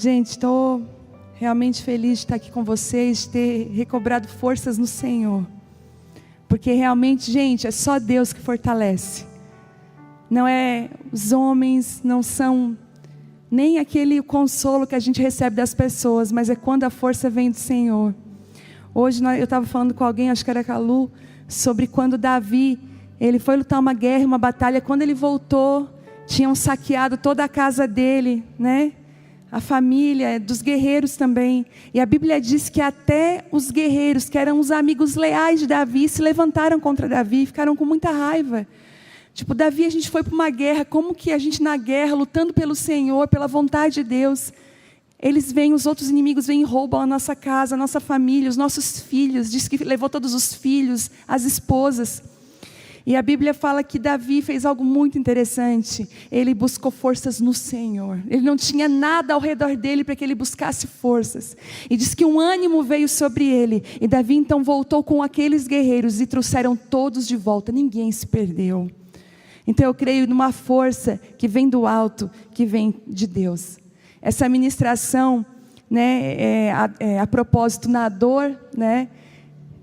Gente, estou realmente feliz de estar aqui com vocês, de ter recobrado forças no Senhor. Porque realmente, gente, é só Deus que fortalece. Não é os homens, não são nem aquele consolo que a gente recebe das pessoas, mas é quando a força vem do Senhor. Hoje eu estava falando com alguém, acho que era Calu, sobre quando Davi, ele foi lutar uma guerra, uma batalha. Quando ele voltou, tinham saqueado toda a casa dele, né? A família, dos guerreiros também. E a Bíblia diz que até os guerreiros, que eram os amigos leais de Davi, se levantaram contra Davi e ficaram com muita raiva. Tipo, Davi, a gente foi para uma guerra, como que a gente na guerra, lutando pelo Senhor, pela vontade de Deus, eles vêm, os outros inimigos vêm e roubam a nossa casa, a nossa família, os nossos filhos, diz que levou todos os filhos, as esposas. E a Bíblia fala que Davi fez algo muito interessante. Ele buscou forças no Senhor. Ele não tinha nada ao redor dele para que ele buscasse forças. E diz que um ânimo veio sobre ele. E Davi então voltou com aqueles guerreiros e trouxeram todos de volta. Ninguém se perdeu. Então eu creio numa força que vem do alto, que vem de Deus. Essa ministração, né, a propósito na dor, né?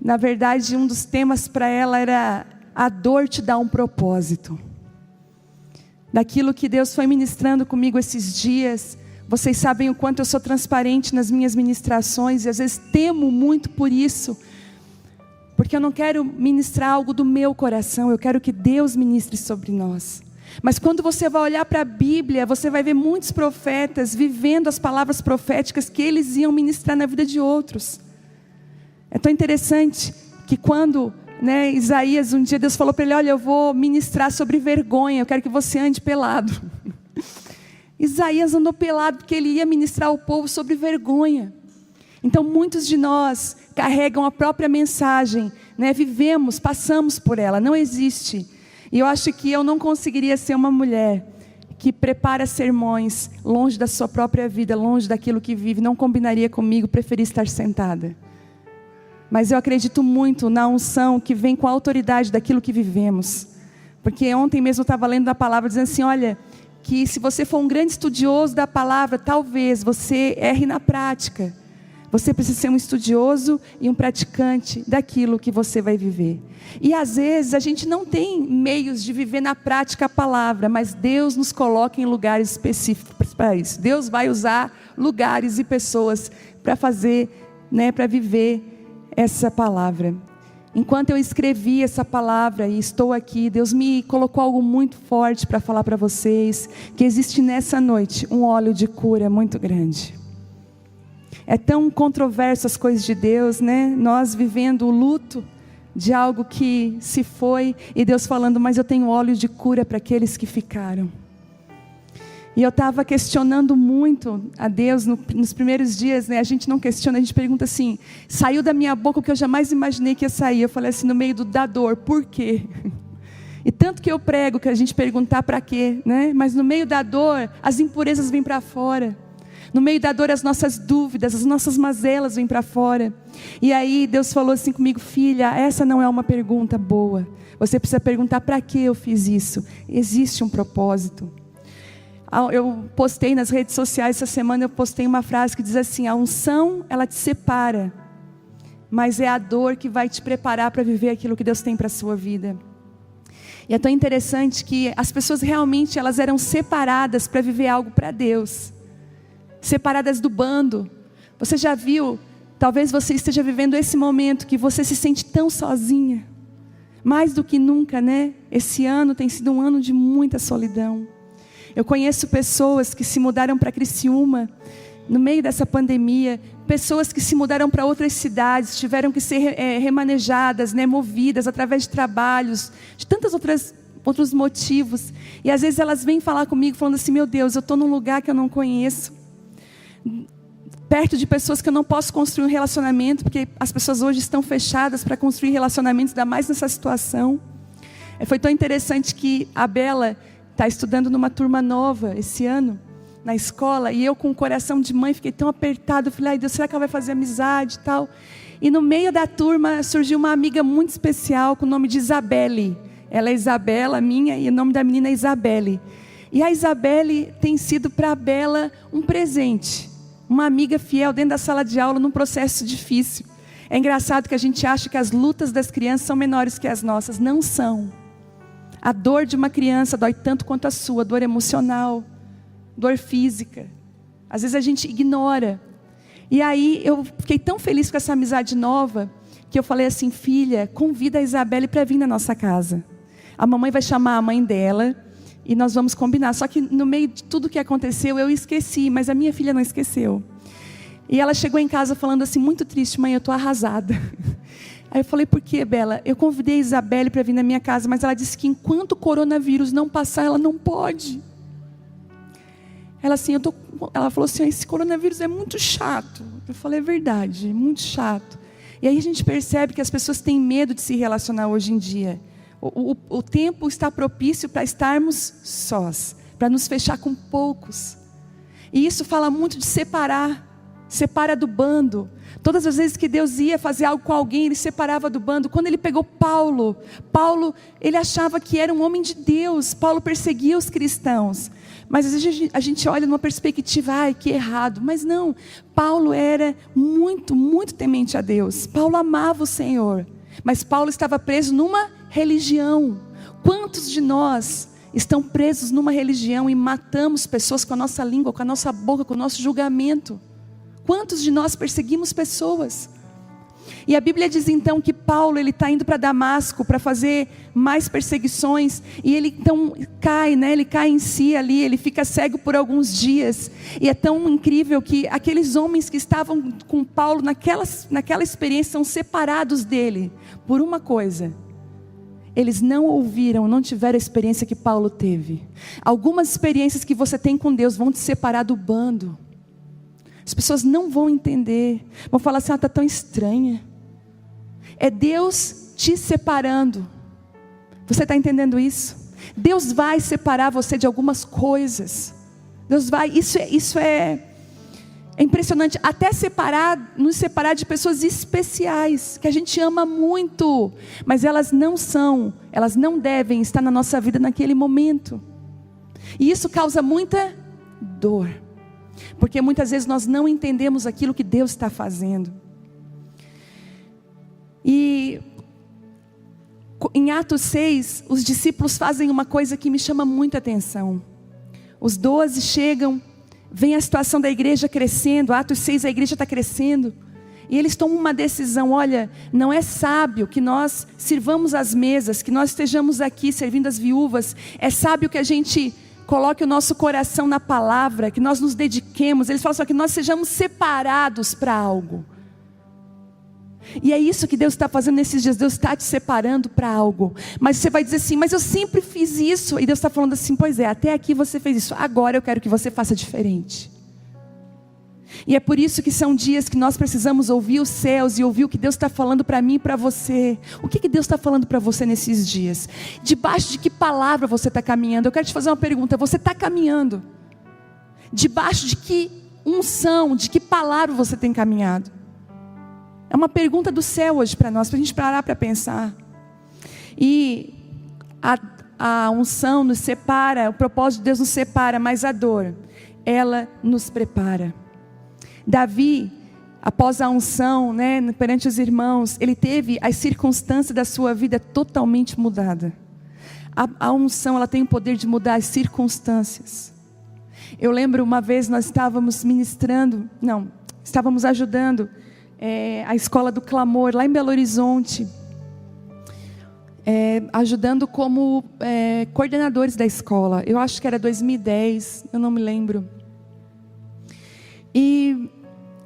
Na verdade, um dos temas para ela era: a dor te dá um propósito. Daquilo que Deus foi ministrando comigo esses dias, vocês sabem o quanto eu sou transparente nas minhas ministrações, e às vezes temo muito por isso, porque eu não quero ministrar algo do meu coração, eu quero que Deus ministre sobre nós. Mas quando você vai olhar para a Bíblia, você vai ver muitos profetas vivendo as palavras proféticas que eles iam ministrar na vida de outros. É tão interessante que quando, né, Isaías, um dia Deus falou para ele: olha, eu vou ministrar sobre vergonha, eu quero que você ande pelado. Isaías andou pelado porque ele ia ministrar ao povo sobre vergonha. Então muitos de nós carregam a própria mensagem, né, vivemos, passamos por ela, não existe. E eu acho que eu não conseguiria ser uma mulher que prepara sermões longe da sua própria vida, longe daquilo que vive, não combinaria comigo, preferi estar sentada. Mas eu acredito muito na unção que vem com a autoridade daquilo que vivemos. Porque ontem mesmo eu estava lendo a palavra dizendo assim: olha, que se você for um grande estudioso da palavra, talvez você erre na prática. Você precisa ser um estudioso e um praticante daquilo que você vai viver. E às vezes a gente não tem meios de viver na prática a palavra, mas Deus nos coloca em lugares específicos para isso. Deus vai usar lugares e pessoas para fazer, né, para viver essa palavra. Enquanto eu escrevi essa palavra e estou aqui, Deus me colocou algo muito forte para falar para vocês, que existe nessa noite um óleo de cura muito grande. É tão controverso as coisas de Deus, né? Nós vivendo o luto de algo que se foi, e Deus falando: mas eu tenho óleo de cura para aqueles que ficaram. E eu estava questionando muito a Deus nos primeiros dias, né? A gente não questiona, a gente pergunta assim: saiu da minha boca o que eu jamais imaginei que ia sair. Eu falei assim, no meio da dor: por quê? E tanto que eu prego que a gente perguntar para quê, né? Mas no meio da dor, as impurezas vêm para fora. No meio da dor, as nossas dúvidas, as nossas mazelas vêm para fora. E aí Deus falou assim comigo: filha, essa não é uma pergunta boa. Você precisa perguntar: para que eu fiz isso? Existe um propósito. Eu postei nas redes sociais essa semana, eu postei uma frase que diz assim: a unção, ela te separa, mas é a dor que vai te preparar para viver aquilo que Deus tem para a sua vida. E é tão interessante que as pessoas realmente, elas eram separadas para viver algo para Deus. Separadas do bando. Você já viu, talvez você esteja vivendo esse momento que você se sente tão sozinha. Mais do que nunca, né? Esse ano tem sido um ano de muita solidão. Eu conheço pessoas que se mudaram para Criciúma no meio dessa pandemia, pessoas que se mudaram para outras cidades, tiveram que ser remanejadas, né, movidas através de trabalhos, de tantos outros motivos. E às vezes elas vêm falar comigo falando assim: meu Deus, eu estou num lugar que eu não conheço, perto de pessoas que eu não posso construir um relacionamento, porque as pessoas hoje estão fechadas para construir relacionamentos, ainda mais nessa situação. Foi tão interessante que a Bela está estudando numa turma nova esse ano, na escola, e eu com o coração de mãe fiquei tão apertado. Eu falei: ai Deus, será que ela vai fazer amizade e tal? E no meio da turma surgiu uma amiga muito especial com o nome de Isabelle. Ela é Isabela, minha, e o nome da menina é Isabelle. E a Isabelle tem sido para a Bela um presente. uma amiga fiel dentro da sala de aula num processo difícil. É engraçado que a gente acha que as lutas das crianças são menores que as nossas. Não são. A dor de uma criança dói tanto quanto a sua, dor emocional, dor física. Às vezes a gente ignora. E aí eu fiquei tão feliz com essa amizade nova, que eu falei assim: filha, convida a Isabelle para vir na nossa casa. A mamãe vai chamar a mãe dela e nós vamos combinar. Só que no meio de tudo que aconteceu eu esqueci, mas a minha filha não esqueceu. E ela chegou em casa falando assim, muito triste: mãe, eu estou arrasada. Aí eu falei: por quê, Bela? Eu convidei a Isabelle para vir na minha casa, mas ela disse que enquanto o coronavírus não passar, ela não pode. Ela falou assim: esse coronavírus é muito chato. Eu falei: é verdade, é muito chato. E aí a gente percebe que as pessoas têm medo de se relacionar hoje em dia. O tempo está propício para estarmos sós, para nos fechar com poucos. E isso fala muito de separar. Separa do bando. Todas as vezes que Deus ia fazer algo com alguém, Ele separava do bando. Quando Ele pegou Paulo, ele achava que era um homem de Deus. Paulo perseguia os cristãos. Mas às vezes a gente olha numa perspectiva: ai, que errado. Mas não, Paulo era muito, muito temente a Deus. Paulo amava o Senhor. Mas Paulo estava preso numa religião. Quantos de nós estão presos numa religião e matamos pessoas com a nossa língua, com a nossa boca, com o nosso julgamento? Quantos de nós perseguimos pessoas? E a Bíblia diz então que Paulo, ele está indo para Damasco para fazer mais perseguições. E ele então cai, ele cai em si ali, ele fica cego por alguns dias. E é tão incrível que aqueles homens que estavam com Paulo naquela experiência são separados dele por uma coisa: eles não ouviram, não tiveram a experiência que Paulo teve. Algumas experiências que você tem com Deus vão te separar do bando. As pessoas não vão entender, vão falar assim: está tão estranha. É Deus te separando. Você está entendendo isso? Deus vai separar você de algumas coisas. Deus vai, isso é impressionante. Até nos separar de pessoas especiais, que a gente ama muito, mas elas não devem estar na nossa vida naquele momento. E isso causa muita dor. Porque muitas vezes nós não entendemos aquilo que Deus está fazendo. E em Atos 6, os discípulos fazem uma coisa que me chama muita atenção. Os 12 chegam, vem a situação da igreja crescendo. Atos 6, a igreja está crescendo. E eles tomam uma decisão: olha, não é sábio que nós sirvamos as mesas, que nós estejamos aqui servindo as viúvas. É sábio que a gente coloque o nosso coração na palavra, que nós nos dediquemos. Eles falam só que nós sejamos separados para algo. E é isso que Deus está fazendo nesses dias. Deus está te separando para algo. Mas você vai dizer assim: mas eu sempre fiz isso. E Deus está falando assim: pois é, até aqui você fez isso, agora eu quero que você faça diferente. E é por isso que são dias que nós precisamos ouvir os céus e ouvir o que Deus está falando para mim e para você. O que Deus está falando para você nesses dias? Debaixo de que palavra você está caminhando? Eu quero te fazer uma pergunta: você está caminhando? Debaixo de que unção, de que palavra você tem caminhado? É uma pergunta do céu hoje para nós, para a gente parar para pensar. E a unção nos separa, o propósito de Deus nos separa, mas a dor, ela nos prepara. Davi, após a unção, perante os irmãos, ele teve as circunstâncias da sua vida totalmente mudada. A unção, ela tem o poder de mudar as circunstâncias. Eu lembro uma vez nós estávamos ajudando a escola do clamor lá em Belo Horizonte, ajudando como coordenadores da escola. Eu acho que era 2010, eu não me lembro. E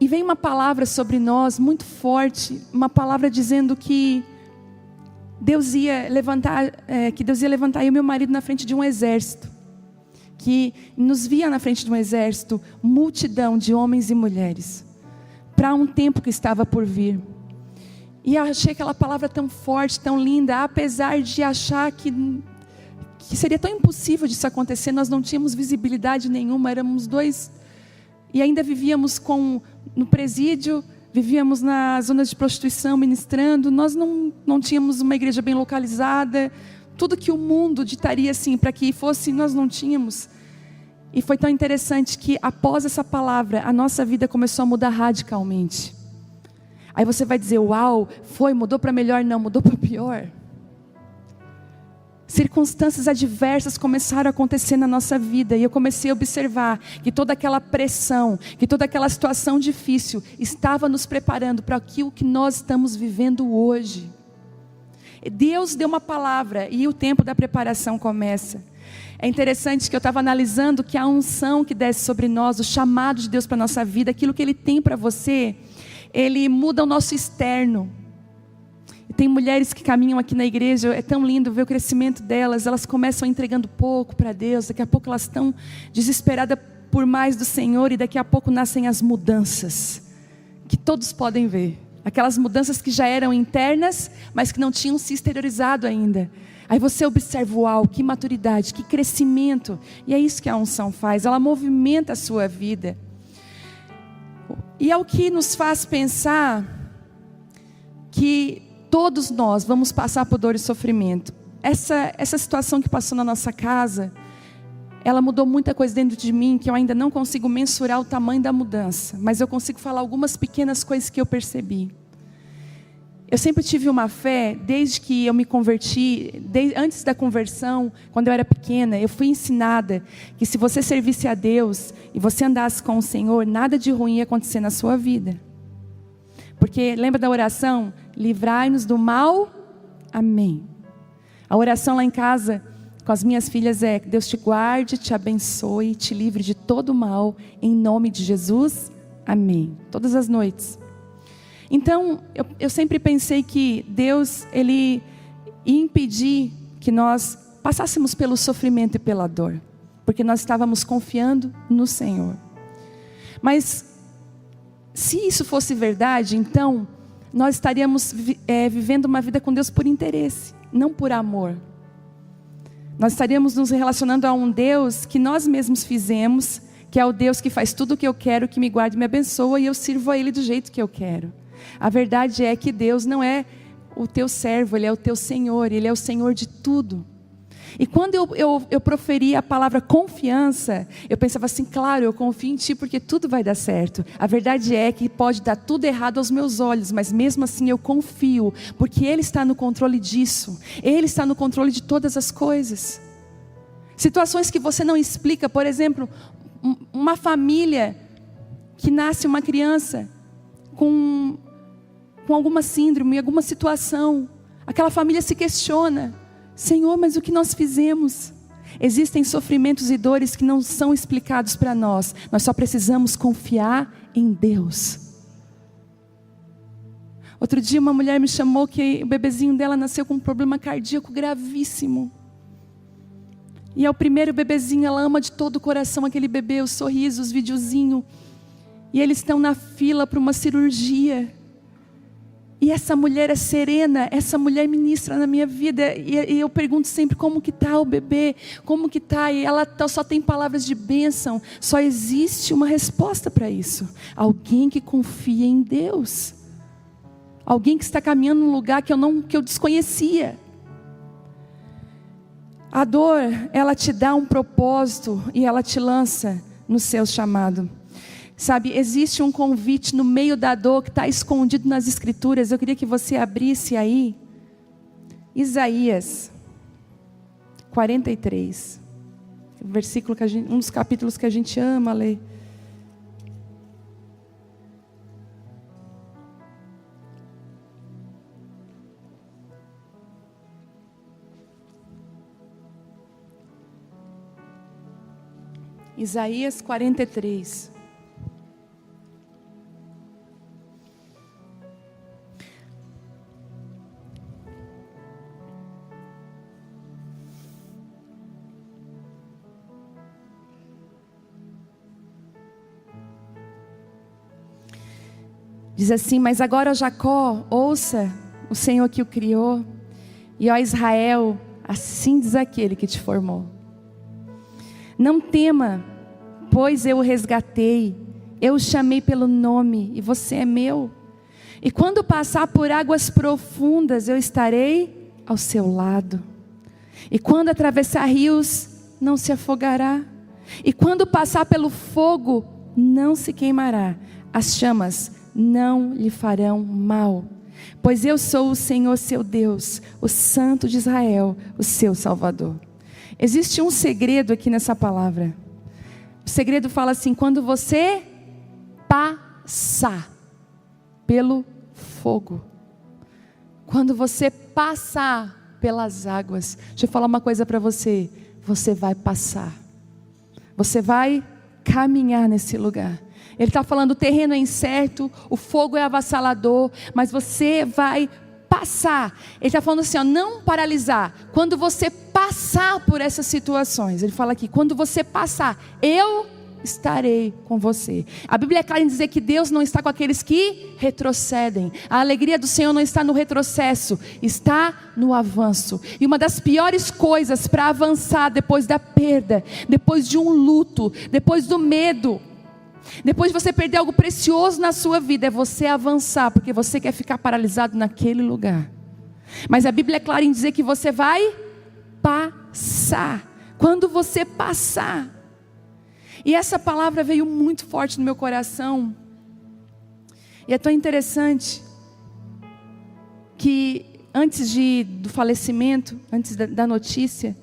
vem uma palavra sobre nós muito forte, uma palavra dizendo que Deus ia levantar eu e meu marido na frente de um exército, que nos via na frente de um exército, multidão de homens e mulheres, para um tempo que estava por vir. E eu achei aquela palavra tão forte, tão linda, apesar de achar que seria tão impossível disso acontecer. Nós não tínhamos visibilidade nenhuma, éramos dois. E ainda vivíamos no presídio, vivíamos nas zonas de prostituição, ministrando. Nós não tínhamos uma igreja bem localizada. Tudo que o mundo ditaria assim, para que fosse, nós não tínhamos. E foi tão interessante que após essa palavra, a nossa vida começou a mudar radicalmente. Aí você vai dizer, uau, mudou para melhor? Não, mudou para pior. Circunstâncias adversas começaram a acontecer na nossa vida. E eu comecei a observar que toda aquela pressão, que toda aquela situação difícil estava nos preparando para aquilo que nós estamos vivendo hoje. Deus deu uma palavra e o tempo da preparação começa. É interessante que eu estava analisando que a unção que desce sobre nós, o chamado de Deus para a nossa vida, aquilo que Ele tem para você, Ele muda o nosso externo. Tem mulheres que caminham aqui na igreja, é tão lindo ver o crescimento delas, elas começam entregando pouco para Deus, daqui a pouco elas estão desesperadas por mais do Senhor, e daqui a pouco nascem as mudanças, que todos podem ver, aquelas mudanças que já eram internas, mas que não tinham se exteriorizado ainda. Aí você observa, uau, que maturidade, que crescimento, e é isso que a unção faz, ela movimenta a sua vida, e é o que nos faz pensar que todos nós vamos passar por dor e sofrimento. Essa situação que passou na nossa casa, ela mudou muita coisa dentro de mim, que eu ainda não consigo mensurar o tamanho da mudança, mas eu consigo falar algumas pequenas coisas que eu percebi. Eu sempre tive uma fé, desde que eu me converti, antes da conversão, quando eu era pequena, eu fui ensinada que se você servisse a Deus e você andasse com o Senhor, nada de ruim ia acontecer na sua vida. Porque lembra da oração? Livrai-nos do mal, amém. A oração lá em casa, com as minhas filhas é: Deus te guarde, te abençoe, te livre de todo mal, em nome de Jesus, amém. Todas as noites. Então, eu sempre pensei que Deus, Ele ia impedir que nós passássemos pelo sofrimento e pela dor, porque nós estávamos confiando no Senhor. Mas, se isso fosse verdade, então, nós estaríamos vivendo uma vida com Deus por interesse, não por amor. Nós estaríamos nos relacionando a um Deus que nós mesmos fizemos, que é o Deus que faz tudo o que eu quero, que me guarda e me abençoa, e eu sirvo a Ele do jeito que eu quero. A verdade é que Deus não é o teu servo, Ele é o teu Senhor, Ele é o Senhor de tudo. E quando eu proferi a palavra confiança, eu pensava assim, claro, eu confio em Ti porque tudo vai dar certo. A verdade é que pode dar tudo errado aos meus olhos, mas mesmo assim eu confio, porque Ele está no controle disso. Ele está no controle de todas as coisas. Situações que você não explica, por exemplo, uma família que nasce uma criança com alguma síndrome, alguma situação, aquela família se questiona, Senhor, mas o que nós fizemos? Existem sofrimentos e dores que não são explicados para nós, nós só precisamos confiar em Deus. Outro dia uma mulher me chamou que o bebezinho dela nasceu com um problema cardíaco gravíssimo, e é o primeiro bebezinho, ela ama de todo o coração aquele bebê, os sorrisos, os videozinhos, e eles estão na fila para uma cirurgia. E essa mulher é serena, essa mulher ministra na minha vida. E eu pergunto sempre, como que está o bebê? Como que está? E ela só tem palavras de bênção. Só existe uma resposta para isso. Alguém que confia em Deus. Alguém que está caminhando num lugar que eu desconhecia. A dor, ela te dá um propósito e ela te lança no seu chamado. Sabe, existe um convite no meio da dor que está escondido nas Escrituras. Eu queria que você abrisse aí, Isaías 43, versículo um dos capítulos que a gente ama ler. Isaías 43. Diz assim: mas agora, ó Jacó, ouça o Senhor que o criou, e ó Israel, assim diz aquele que te formou. Não tema, pois eu o resgatei, eu o chamei pelo nome, e você é meu. E quando passar por águas profundas, eu estarei ao seu lado. E quando atravessar rios, não se afogará. E quando passar pelo fogo, não se queimará. As chamas não lhe farão mal. Pois eu sou o Senhor seu Deus, o Santo de Israel, o seu Salvador. Existe um segredo aqui nessa palavra. O segredo fala assim: quando você passar pelo fogo, quando você passar pelas águas, deixa eu falar uma coisa para você: você vai passar, você vai caminhar nesse lugar. Ele está falando, o terreno é incerto, o fogo é avassalador, mas você vai passar. Ele está falando assim, ó, não paralisar. Quando você passar por essas situações, ele fala aqui, quando você passar, eu estarei com você. A Bíblia é clara em dizer que Deus não está com aqueles que retrocedem. A alegria do Senhor não está no retrocesso, está no avanço. E uma das piores coisas para avançar depois da perda, depois de um luto, depois do medo, depois de você perder algo precioso na sua vida, é você avançar, porque você quer ficar paralisado naquele lugar. Mas a Bíblia é clara em dizer que você vai passar. Quando você passar. E essa palavra veio muito forte no meu coração. E é tão interessante que antes do falecimento, antes da notícia,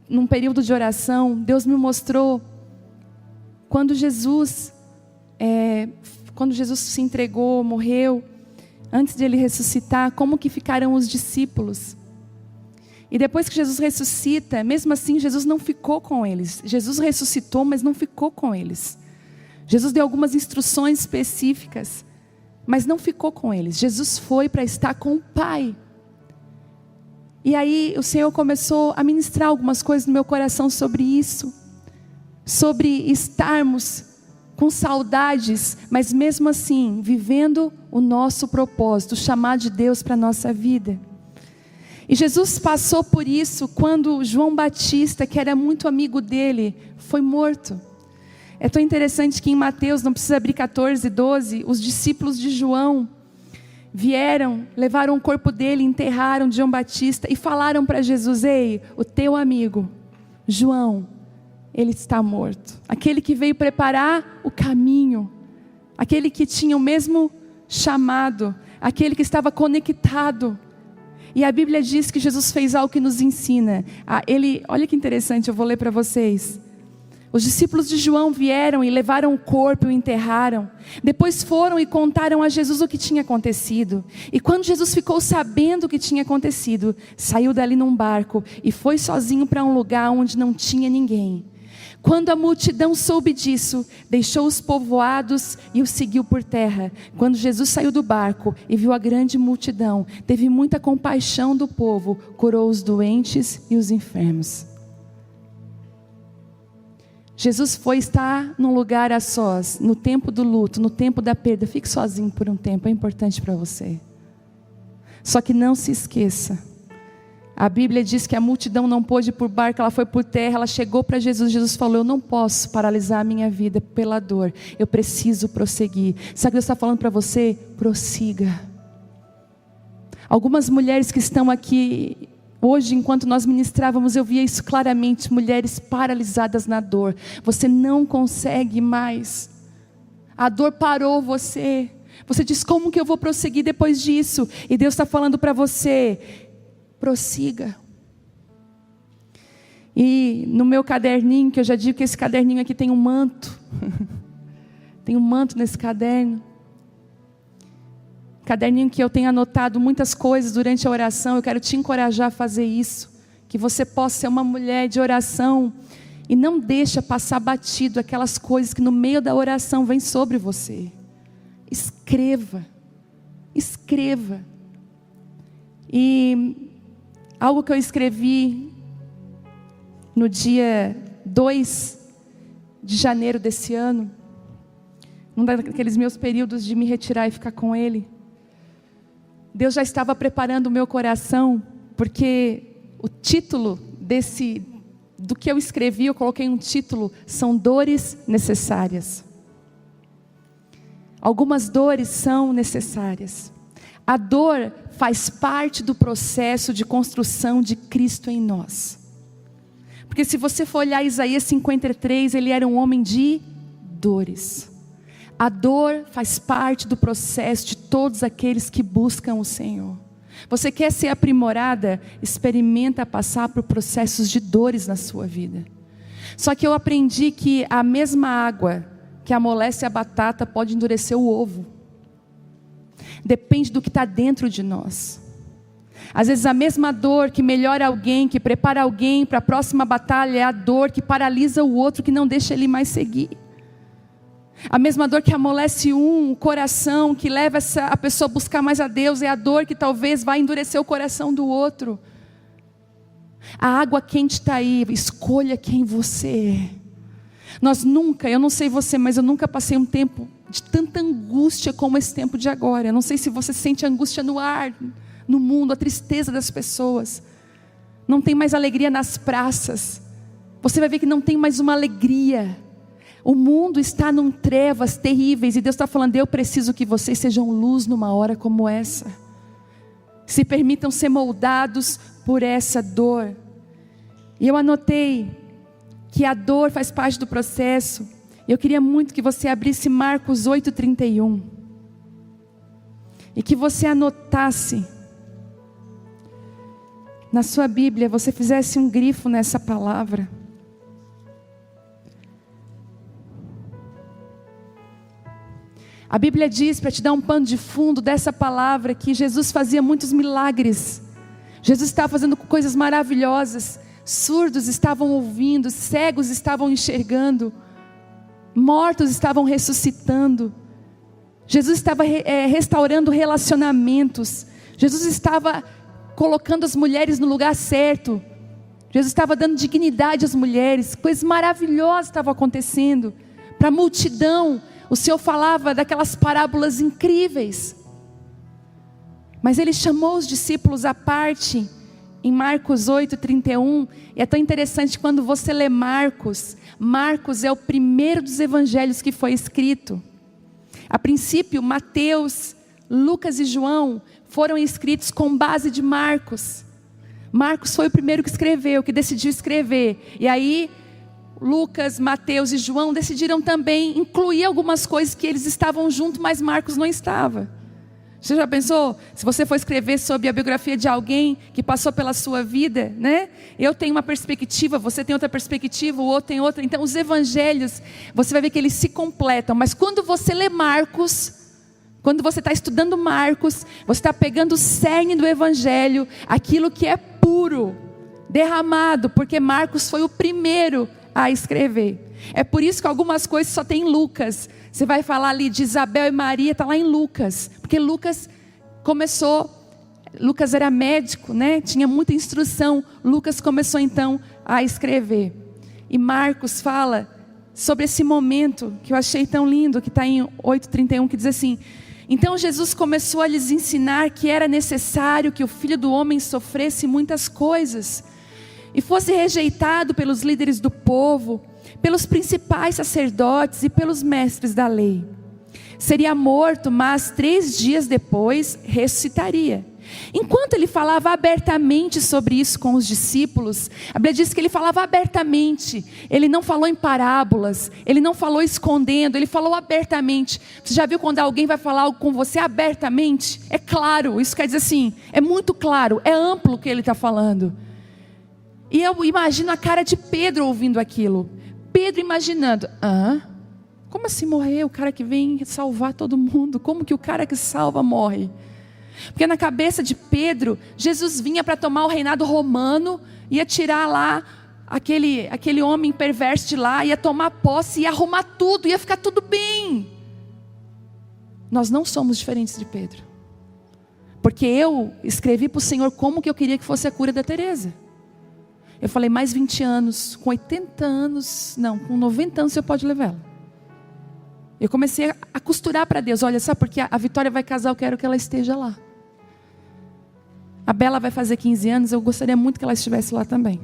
num período de oração, Deus me mostrou quando Jesus se entregou, morreu, antes de ele ressuscitar, como que ficaram os discípulos. E depois que Jesus ressuscita, mesmo assim Jesus não ficou com eles. Jesus ressuscitou, mas não ficou com eles. Jesus deu algumas instruções específicas, mas não ficou com eles. Jesus foi para estar com o Pai. E aí o Senhor começou a ministrar algumas coisas no meu coração sobre isso. Sobre estarmos com saudades, mas mesmo assim, vivendo o nosso propósito, o chamado de Deus para a nossa vida. E Jesus passou por isso quando João Batista, que era muito amigo dele, foi morto. É tão interessante que em Mateus, não precisa abrir 14, 12, os discípulos de João vieram, levaram o corpo dele, enterraram João Batista e falaram para Jesus: ei, o teu amigo, João, ele está morto. Aquele que veio preparar o caminho, aquele que tinha o mesmo chamado, aquele que estava conectado. E a Bíblia diz que Jesus fez algo que nos ensina. Olha que interessante, eu vou ler para vocês. Os discípulos de João vieram e levaram o corpo e o enterraram. Depois foram e contaram a Jesus o que tinha acontecido. E quando Jesus ficou sabendo o que tinha acontecido, saiu dali num barco e foi sozinho para um lugar onde não tinha ninguém. Quando a multidão soube disso, deixou os povoados e o seguiu por terra. Quando Jesus saiu do barco e viu a grande multidão, teve muita compaixão do povo, curou os doentes e os enfermos. Jesus foi estar num lugar a sós, no tempo do luto, no tempo da perda. Fique sozinho por um tempo, é importante para você. Só que não se esqueça. A Bíblia diz que a multidão não pôde ir por barco, ela foi por terra, ela chegou para Jesus. Jesus falou: eu não posso paralisar a minha vida pela dor, eu preciso prosseguir. Sabe o que Deus está falando para você? Prossiga. Algumas mulheres que estão aqui hoje, enquanto nós ministrávamos, eu via isso claramente, mulheres paralisadas na dor. Você não consegue mais, a dor parou você. Você diz: como que eu vou prosseguir depois disso? E Deus está falando para você: prossiga. E no meu caderninho, que eu já digo que esse caderninho aqui tem um manto. Tem um manto nesse caderno. Caderninho que eu tenho anotado muitas coisas durante a oração. Eu quero te encorajar a fazer isso. Que você possa ser uma mulher de oração. E não deixa passar batido aquelas coisas que no meio da oração vêm sobre você. Escreva. Escreva. E algo que eu escrevi no dia 2 de janeiro desse ano, num daqueles meus períodos de me retirar e ficar com Ele. Deus já estava preparando o meu coração, porque o título do que eu escrevi, eu coloquei um título: são dores necessárias. Algumas dores são necessárias. A dor faz parte do processo de construção de Cristo em nós. Porque se você for olhar Isaías 53, ele era um homem de dores. A dor faz parte do processo de todos aqueles que buscam o Senhor. Você quer ser aprimorada? Experimenta passar por processos de dores na sua vida. Só que eu aprendi que a mesma água que amolece a batata pode endurecer o ovo. Depende do que está dentro de nós. Às vezes a mesma dor que melhora alguém, que prepara alguém para a próxima batalha, é a dor que paralisa o outro, que não deixa ele mais seguir. A mesma dor que amolece o coração, que leva a pessoa a buscar mais a Deus, é a dor que talvez vai endurecer o coração do outro. A água quente está aí, escolha quem você é. Nós nunca, eu não sei você, mas eu nunca passei um tempo de tanta angústia como esse tempo de agora. Eu não sei se você sente angústia no ar, no mundo, a tristeza das pessoas. Não tem mais alegria nas praças. Você vai ver que não tem mais uma alegria. O mundo está em trevas terríveis e Deus está falando: eu preciso que vocês sejam luz numa hora como essa. Se permitam ser moldados por essa dor. E eu anotei que a dor faz parte do processo. Eu queria muito que você abrisse Marcos 8:31 e que você anotasse na sua Bíblia, você fizesse um grifo nessa palavra. A Bíblia diz, para te dar um pano de fundo dessa palavra, que Jesus fazia muitos milagres. Jesus estava fazendo coisas maravilhosas. Surdos estavam ouvindo, cegos estavam enxergando, mortos estavam ressuscitando. Jesus estava restaurando relacionamentos. Jesus estava colocando as mulheres no lugar certo. Jesus estava dando dignidade às mulheres. Coisas maravilhosas estavam acontecendo. Para a multidão, o Senhor falava daquelas parábolas incríveis. Mas Ele chamou os discípulos à parte, em Marcos 8:31, e é tão interessante quando você lê Marcos. Marcos é o primeiro dos evangelhos que foi escrito. A princípio, Mateus, Lucas e João foram escritos com base de Marcos. Marcos foi o primeiro que escreveu, que decidiu escrever. E aí, Lucas, Mateus e João decidiram também incluir algumas coisas que eles estavam juntos, mas Marcos não estava. Você já pensou? Se você for escrever sobre a biografia de alguém que passou pela sua vida, né? Eu tenho uma perspectiva, você tem outra perspectiva, o outro tem outra. Então os evangelhos, você vai ver que eles se completam. Mas quando você lê Marcos, quando você está estudando Marcos, você está pegando o cerne do evangelho, aquilo que é puro, derramado, porque Marcos foi o primeiro a escrever. É por isso que algumas coisas só tem em Lucas. Você vai falar ali de Isabel e Maria, está lá em Lucas. Porque Lucas começou, Lucas era médico, né? Tinha muita instrução. Lucas começou então a escrever. E Marcos fala sobre esse momento que eu achei tão lindo, que está em 8:31, que diz assim: então Jesus começou a lhes ensinar que era necessário que o Filho do Homem sofresse muitas coisas e fosse rejeitado pelos líderes do povo, pelos principais sacerdotes e pelos mestres da lei. Seria morto, mas 3 dias depois ressuscitaria. Enquanto ele falava abertamente sobre isso com os discípulos, a Bíblia diz que ele falava abertamente. Ele não falou em parábolas, ele não falou escondendo, ele falou abertamente. Você já viu quando alguém vai falar algo com você abertamente? É claro, isso quer dizer assim, é muito claro, é amplo o que ele está falando. E eu imagino a cara de Pedro ouvindo aquilo. Pedro imaginando: como assim morrer? O cara que vem salvar todo mundo, como que o cara que salva morre? Porque na cabeça de Pedro, Jesus vinha para tomar o reinado romano, ia tirar lá aquele homem perverso de lá, ia tomar posse, ia arrumar tudo, ia ficar tudo bem. Nós não somos diferentes de Pedro, porque eu escrevi para o Senhor como que eu queria que fosse a cura da Teresa. Eu falei, mais 20 anos, com 80 anos, não, com 90 anos você pode levar ela. Eu comecei a costurar para Deus. Olha, sabe porque a Vitória vai casar, eu quero que ela esteja lá. A Bela vai fazer 15 anos, eu gostaria muito que ela estivesse lá também.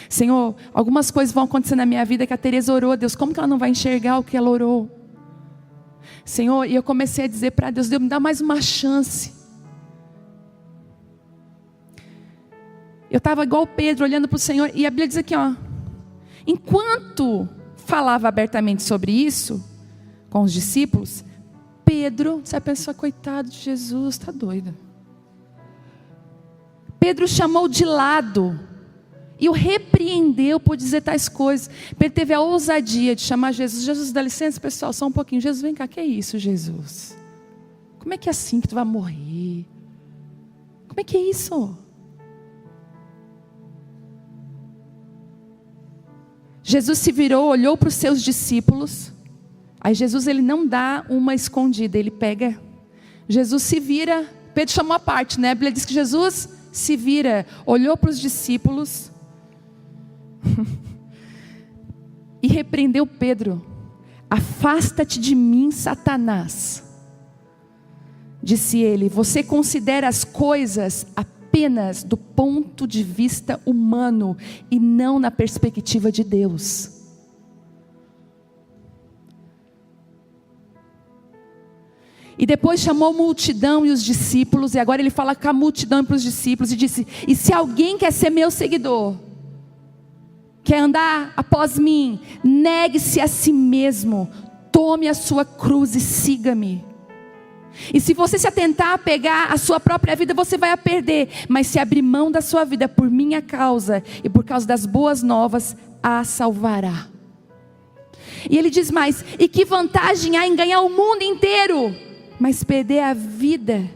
Senhor, algumas coisas vão acontecer na minha vida que a Teresa orou. Deus, como que ela não vai enxergar o que ela orou? Senhor, e eu comecei a dizer para Deus, Deus me dá mais uma chance. eu estava igual Pedro, olhando para o Senhor, e a Bíblia diz aqui, ó, enquanto falava abertamente sobre isso, com os discípulos, Pedro, você pensa, coitado de Jesus, está doido. Pedro chamou de lado, e o repreendeu por dizer tais coisas. Pedro teve a ousadia de chamar Jesus. Jesus, dá licença pessoal, só um pouquinho. Jesus, vem cá, que é isso, Jesus? Como é que é assim que tu vai morrer? Como é que é isso? Jesus se virou, olhou para os seus discípulos. Aí Jesus, ele não dá uma escondida, ele pega. Jesus se vira, Pedro chamou a parte, né? A Bíblia diz que Jesus se vira, olhou para os discípulos e repreendeu Pedro. Afasta-te de mim, Satanás. Disse ele, você considera as coisas apenas do ponto de vista humano e não na perspectiva de Deus. E depois chamou a multidão e os discípulos, e agora ele fala com a multidão e para os discípulos, e disse, e se alguém quer ser meu seguidor, quer andar após mim, negue-se a si mesmo, tome a sua cruz e siga-me. E se você se atentar a pegar a sua própria vida, você vai a perder, mas se abrir mão da sua vida por minha causa, e por causa das boas novas, a salvará. E ele diz mais, e que vantagem há em ganhar o mundo inteiro, mas perder a vida?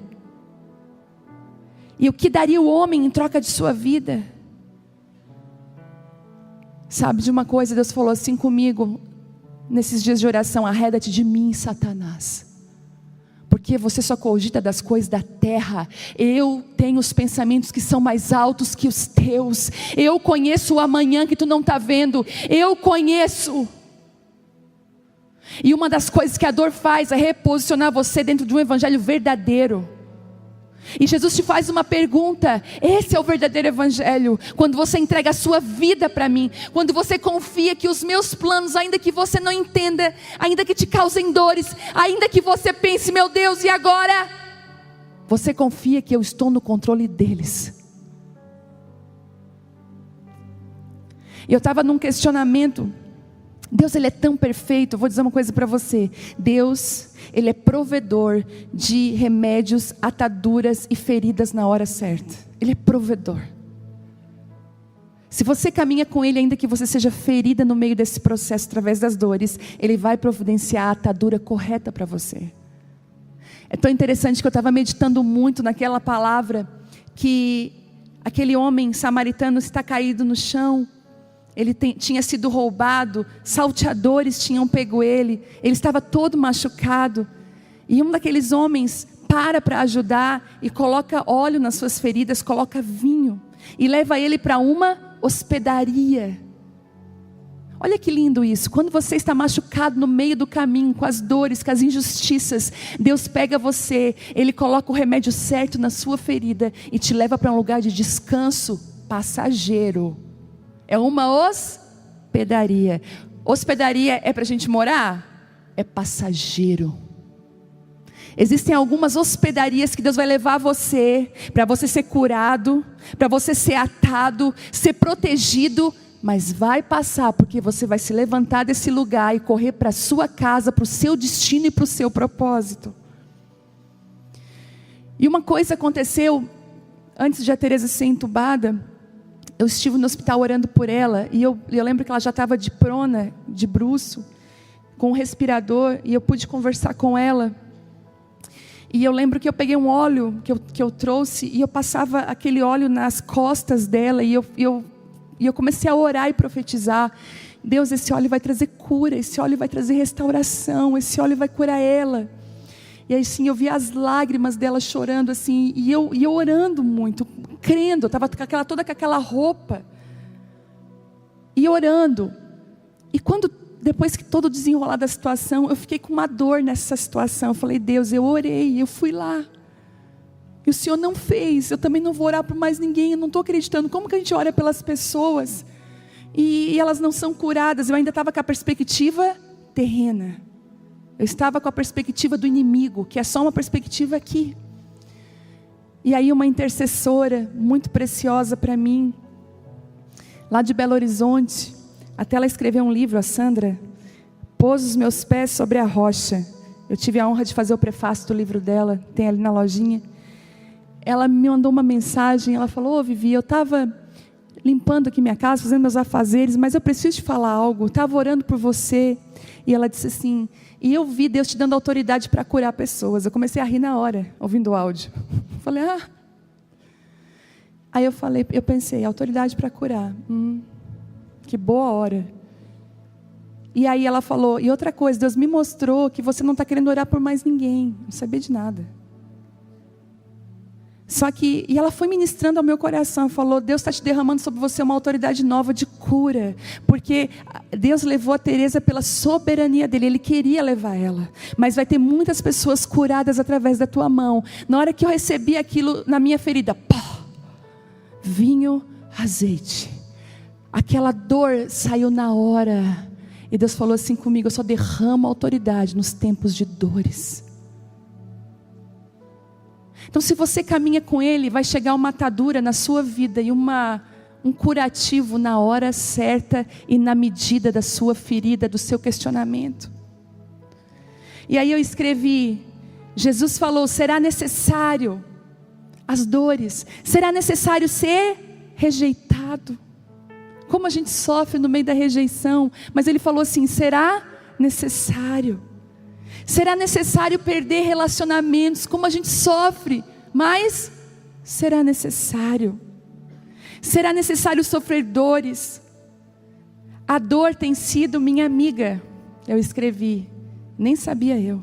E o que daria o homem em troca de sua vida? Sabe de uma coisa, Deus falou assim comigo, nesses dias de oração, arreda-te de mim, Satanás, porque você só cogita das coisas da terra. Eu tenho os pensamentos que são mais altos que os teus. Eu conheço o amanhã que tu não está vendo. Eu conheço. E uma das coisas que a dor faz é reposicionar você dentro de um evangelho verdadeiro. E Jesus te faz uma pergunta, esse é o verdadeiro evangelho, quando você entrega a sua vida para mim, quando você confia que os meus planos, ainda que você não entenda, ainda que te causem dores, ainda que você pense, meu Deus, e agora? Você confia que eu estou no controle deles. E eu estava num questionamento. Deus, ele é tão perfeito. Eu vou dizer uma coisa para você. Deus, ele é provedor de remédios, ataduras e feridas na hora certa. Ele é provedor. Se você caminha com ele, ainda que você seja ferida no meio desse processo, através das dores, ele vai providenciar a atadura correta para você. É tão interessante que eu estava meditando muito naquela palavra, que aquele homem samaritano está caído no chão. Ele tinha sido roubado, salteadores tinham pego ele estava todo machucado. E um daqueles homens para ajudar e coloca óleo nas suas feridas, coloca vinho e leva ele para uma hospedaria. Olha que lindo isso, quando você está machucado no meio do caminho, com as dores, com as injustiças, Deus pega você, Ele coloca o remédio certo na sua ferida e te leva para um lugar de descanso passageiro. É uma hospedaria. Hospedaria é para a gente morar? É passageiro. Existem algumas hospedarias que Deus vai levar você, para você ser curado, para você ser atado, ser protegido, mas vai passar, porque você vai se levantar desse lugar e correr para a sua casa, para o seu destino e para o seu propósito. E uma coisa aconteceu, antes de a Teresa ser entubada, eu estive no hospital orando por ela, e eu lembro que ela já estava de prona, de bruço, com um respirador, e eu pude conversar com ela. E eu lembro que eu peguei um óleo que eu trouxe, e eu passava aquele óleo nas costas dela, e eu comecei a orar e profetizar. Deus, esse óleo vai trazer cura, esse óleo vai trazer restauração, esse óleo vai curar ela. E aí sim, eu vi as lágrimas dela chorando assim, e eu orando muito, crendo, eu estava toda com aquela roupa, e orando. E depois que todo desenrolar da situação, eu fiquei com uma dor nessa situação. Eu falei, Deus, eu orei, eu fui lá, e o Senhor não fez, eu também não vou orar por mais ninguém, eu não estou acreditando. Como que a gente ora pelas pessoas, e elas não são curadas? Eu ainda estava com a perspectiva terrena. Eu estava com a perspectiva do inimigo, que é só uma perspectiva aqui. E aí uma intercessora muito preciosa para mim, lá de Belo Horizonte, até ela escreveu um livro, a Sandra, pôs os meus pés sobre a rocha. Eu tive a honra de fazer o prefácio do livro dela, tem ali na lojinha. Ela me mandou uma mensagem, ela falou: Vivi, eu estava limpando aqui minha casa, fazendo meus afazeres, mas eu preciso te falar algo, estava orando por você. E ela disse assim, e eu vi Deus te dando autoridade para curar pessoas. Eu comecei a rir na hora, ouvindo o áudio. Falei, Aí eu pensei, autoridade para curar. Que boa hora. E aí ela falou, e outra coisa, Deus me mostrou que você não está querendo orar por mais ninguém. Não sabia de nada. Só que, e ela foi ministrando ao meu coração, falou, Deus está te derramando sobre você uma autoridade nova de cura, porque Deus levou a Teresa pela soberania dele, Ele queria levar ela, mas vai ter muitas pessoas curadas através da tua mão. Na hora que eu recebi aquilo na minha ferida, vinho, azeite, aquela dor saiu na hora, e Deus falou assim comigo, eu só derramo autoridade nos tempos de dores. Então se você caminha com Ele, vai chegar uma atadura na sua vida e um curativo na hora certa e na medida da sua ferida, do seu questionamento. E aí eu escrevi, Jesus falou, será necessário as dores, será necessário ser rejeitado. Como a gente sofre no meio da rejeição, mas Ele falou assim, será necessário. Será necessário perder relacionamentos, como a gente sofre, mas será necessário. Será necessário sofrer dores. A dor tem sido minha amiga, eu escrevi, nem sabia eu.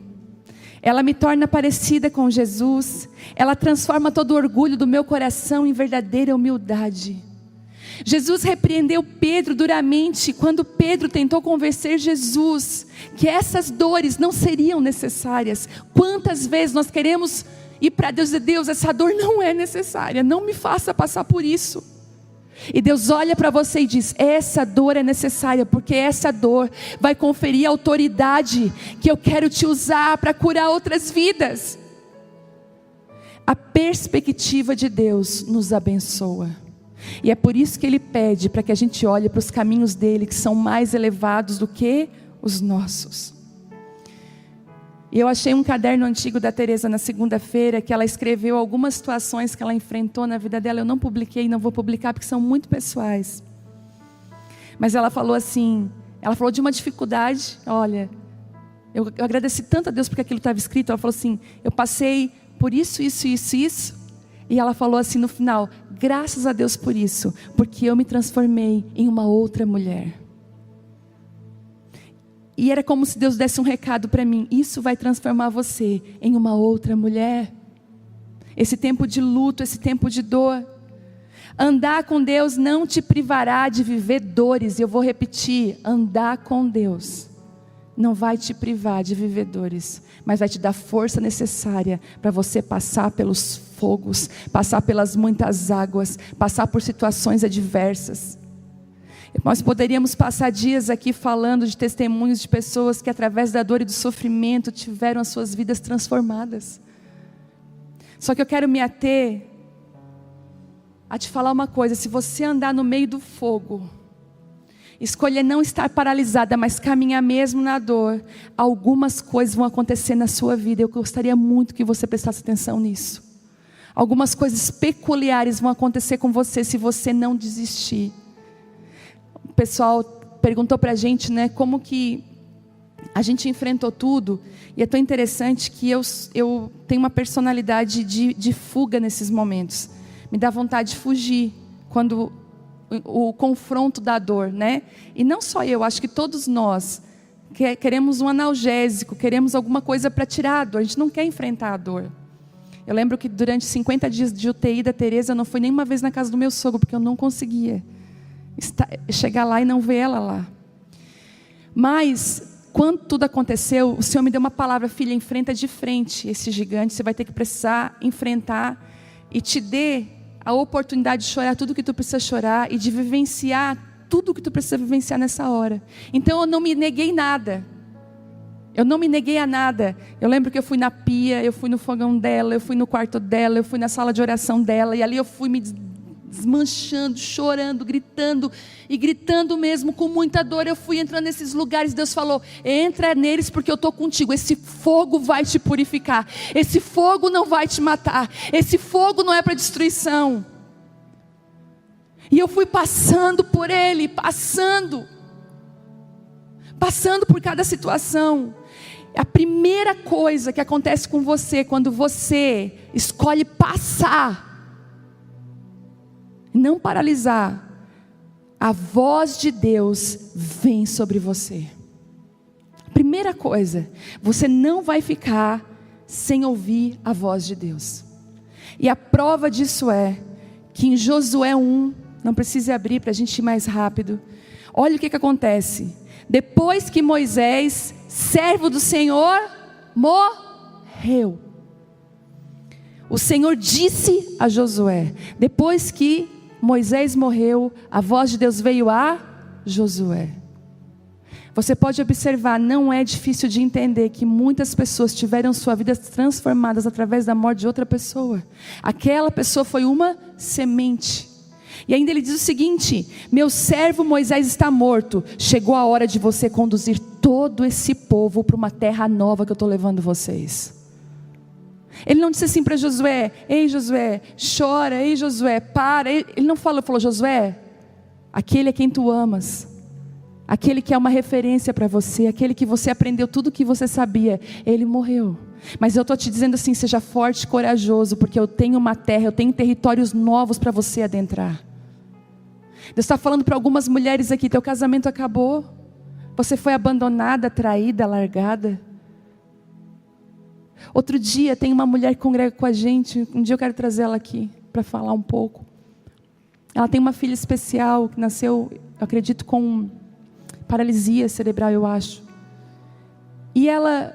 Ela me torna parecida com Jesus, ela transforma todo o orgulho do meu coração em verdadeira humildade. Jesus repreendeu Pedro duramente, quando Pedro tentou convencer Jesus, que essas dores não seriam necessárias. Quantas vezes nós queremos ir para Deus e dizer, Deus, essa dor não é necessária, não me faça passar por isso. E Deus olha para você e diz, essa dor é necessária, porque essa dor vai conferir autoridade, que eu quero te usar para curar outras vidas. A perspectiva de Deus nos abençoa. E é por isso que Ele pede para que a gente olhe para os caminhos dEle, que são mais elevados do que os nossos. E eu achei um caderno antigo da Teresa na segunda-feira, que ela escreveu algumas situações que ela enfrentou na vida dela. Eu não publiquei, não vou publicar, porque são muito pessoais. Mas ela falou assim, ela falou de uma dificuldade, olha, eu agradeci tanto a Deus porque aquilo estava escrito. Ela falou assim, eu passei por isso. E ela falou assim no final, graças a Deus por isso, porque eu me transformei em uma outra mulher. E era como se Deus desse um recado para mim, isso vai transformar você em uma outra mulher. Esse tempo de luto, esse tempo de dor. Andar com Deus não te privará de viver dores. Eu vou repetir, andar com Deus não vai te privar de viver dores, mas vai te dar força necessária para você passar pelos fogos, passar pelas muitas águas, passar por situações adversas. Nós poderíamos passar dias aqui falando de testemunhos de pessoas que através da dor e do sofrimento tiveram as suas vidas transformadas. Só que eu quero me ater a te falar uma coisa, se você andar no meio do fogo, escolher não estar paralisada, mas caminhar mesmo na dor, algumas coisas vão acontecer na sua vida. Eu gostaria muito que você prestasse atenção nisso. Algumas coisas peculiares vão acontecer com você se você não desistir. O pessoal perguntou pra gente, né, como que a gente enfrentou tudo. E é tão interessante que eu tenho uma personalidade de fuga nesses momentos. Me dá vontade de fugir quando o confronto da dor, né? E não só eu, acho que todos nós queremos um analgésico, queremos alguma coisa para tirar a dor, a gente não quer enfrentar a dor. Eu lembro que durante 50 dias de UTI da Teresa, eu não fui nenhuma vez na casa do meu sogro, porque eu não conseguia chegar lá e não ver ela lá. Mas, quando tudo aconteceu, o Senhor me deu uma palavra, filha, enfrenta de frente esse gigante, você vai ter que precisar enfrentar, e te dê a oportunidade de chorar tudo que tu precisa chorar e de vivenciar tudo que tu precisa vivenciar nessa hora. Então eu não me neguei nada. Eu não me neguei a nada. Eu lembro que eu fui na pia, eu fui no fogão dela, eu fui no quarto dela, eu fui na sala de oração dela, e ali eu fui me desmanchando, chorando, gritando, e gritando mesmo, com muita dor. Eu fui entrando nesses lugares. Deus falou: entra neles, porque eu estou contigo. Esse fogo vai te purificar, esse fogo não vai te matar, esse fogo não é para destruição. E eu fui passando por ele, passando por cada situação. A primeira coisa que acontece com você, quando você escolhe passar, não paralisar, a voz de Deus vem sobre você. Primeira coisa, você não vai ficar sem ouvir a voz de Deus. E a prova disso é que em Josué 1, não precisa abrir para a gente ir mais rápido. Olha o que acontece. Depois que Moisés, servo do Senhor, morreu, o Senhor disse a Josué, depois que Moisés morreu, a voz de Deus veio a Josué. Você pode observar, não é difícil de entender que muitas pessoas tiveram sua vida transformadas através da morte de outra pessoa. Aquela pessoa foi uma semente. E ainda ele diz o seguinte: meu servo Moisés está morto, chegou a hora de você conduzir todo esse povo para uma terra nova que eu estou levando vocês. Ele não disse assim para Josué: ei Josué, chora, ei Josué, para. Ele não falou, Josué, aquele a quem tu amas, aquele que é uma referência para você, aquele que você aprendeu tudo o que você sabia, ele morreu. Mas eu estou te dizendo assim: seja forte e corajoso, porque eu tenho uma terra, eu tenho territórios novos para você adentrar. Deus está falando para algumas mulheres aqui: teu casamento acabou, você foi abandonada, traída, largada. Outro dia tem uma mulher que congrega com a gente, um dia eu quero trazer ela aqui para falar um pouco. Ela tem uma filha especial que nasceu, eu acredito, com paralisia cerebral, eu acho. E ela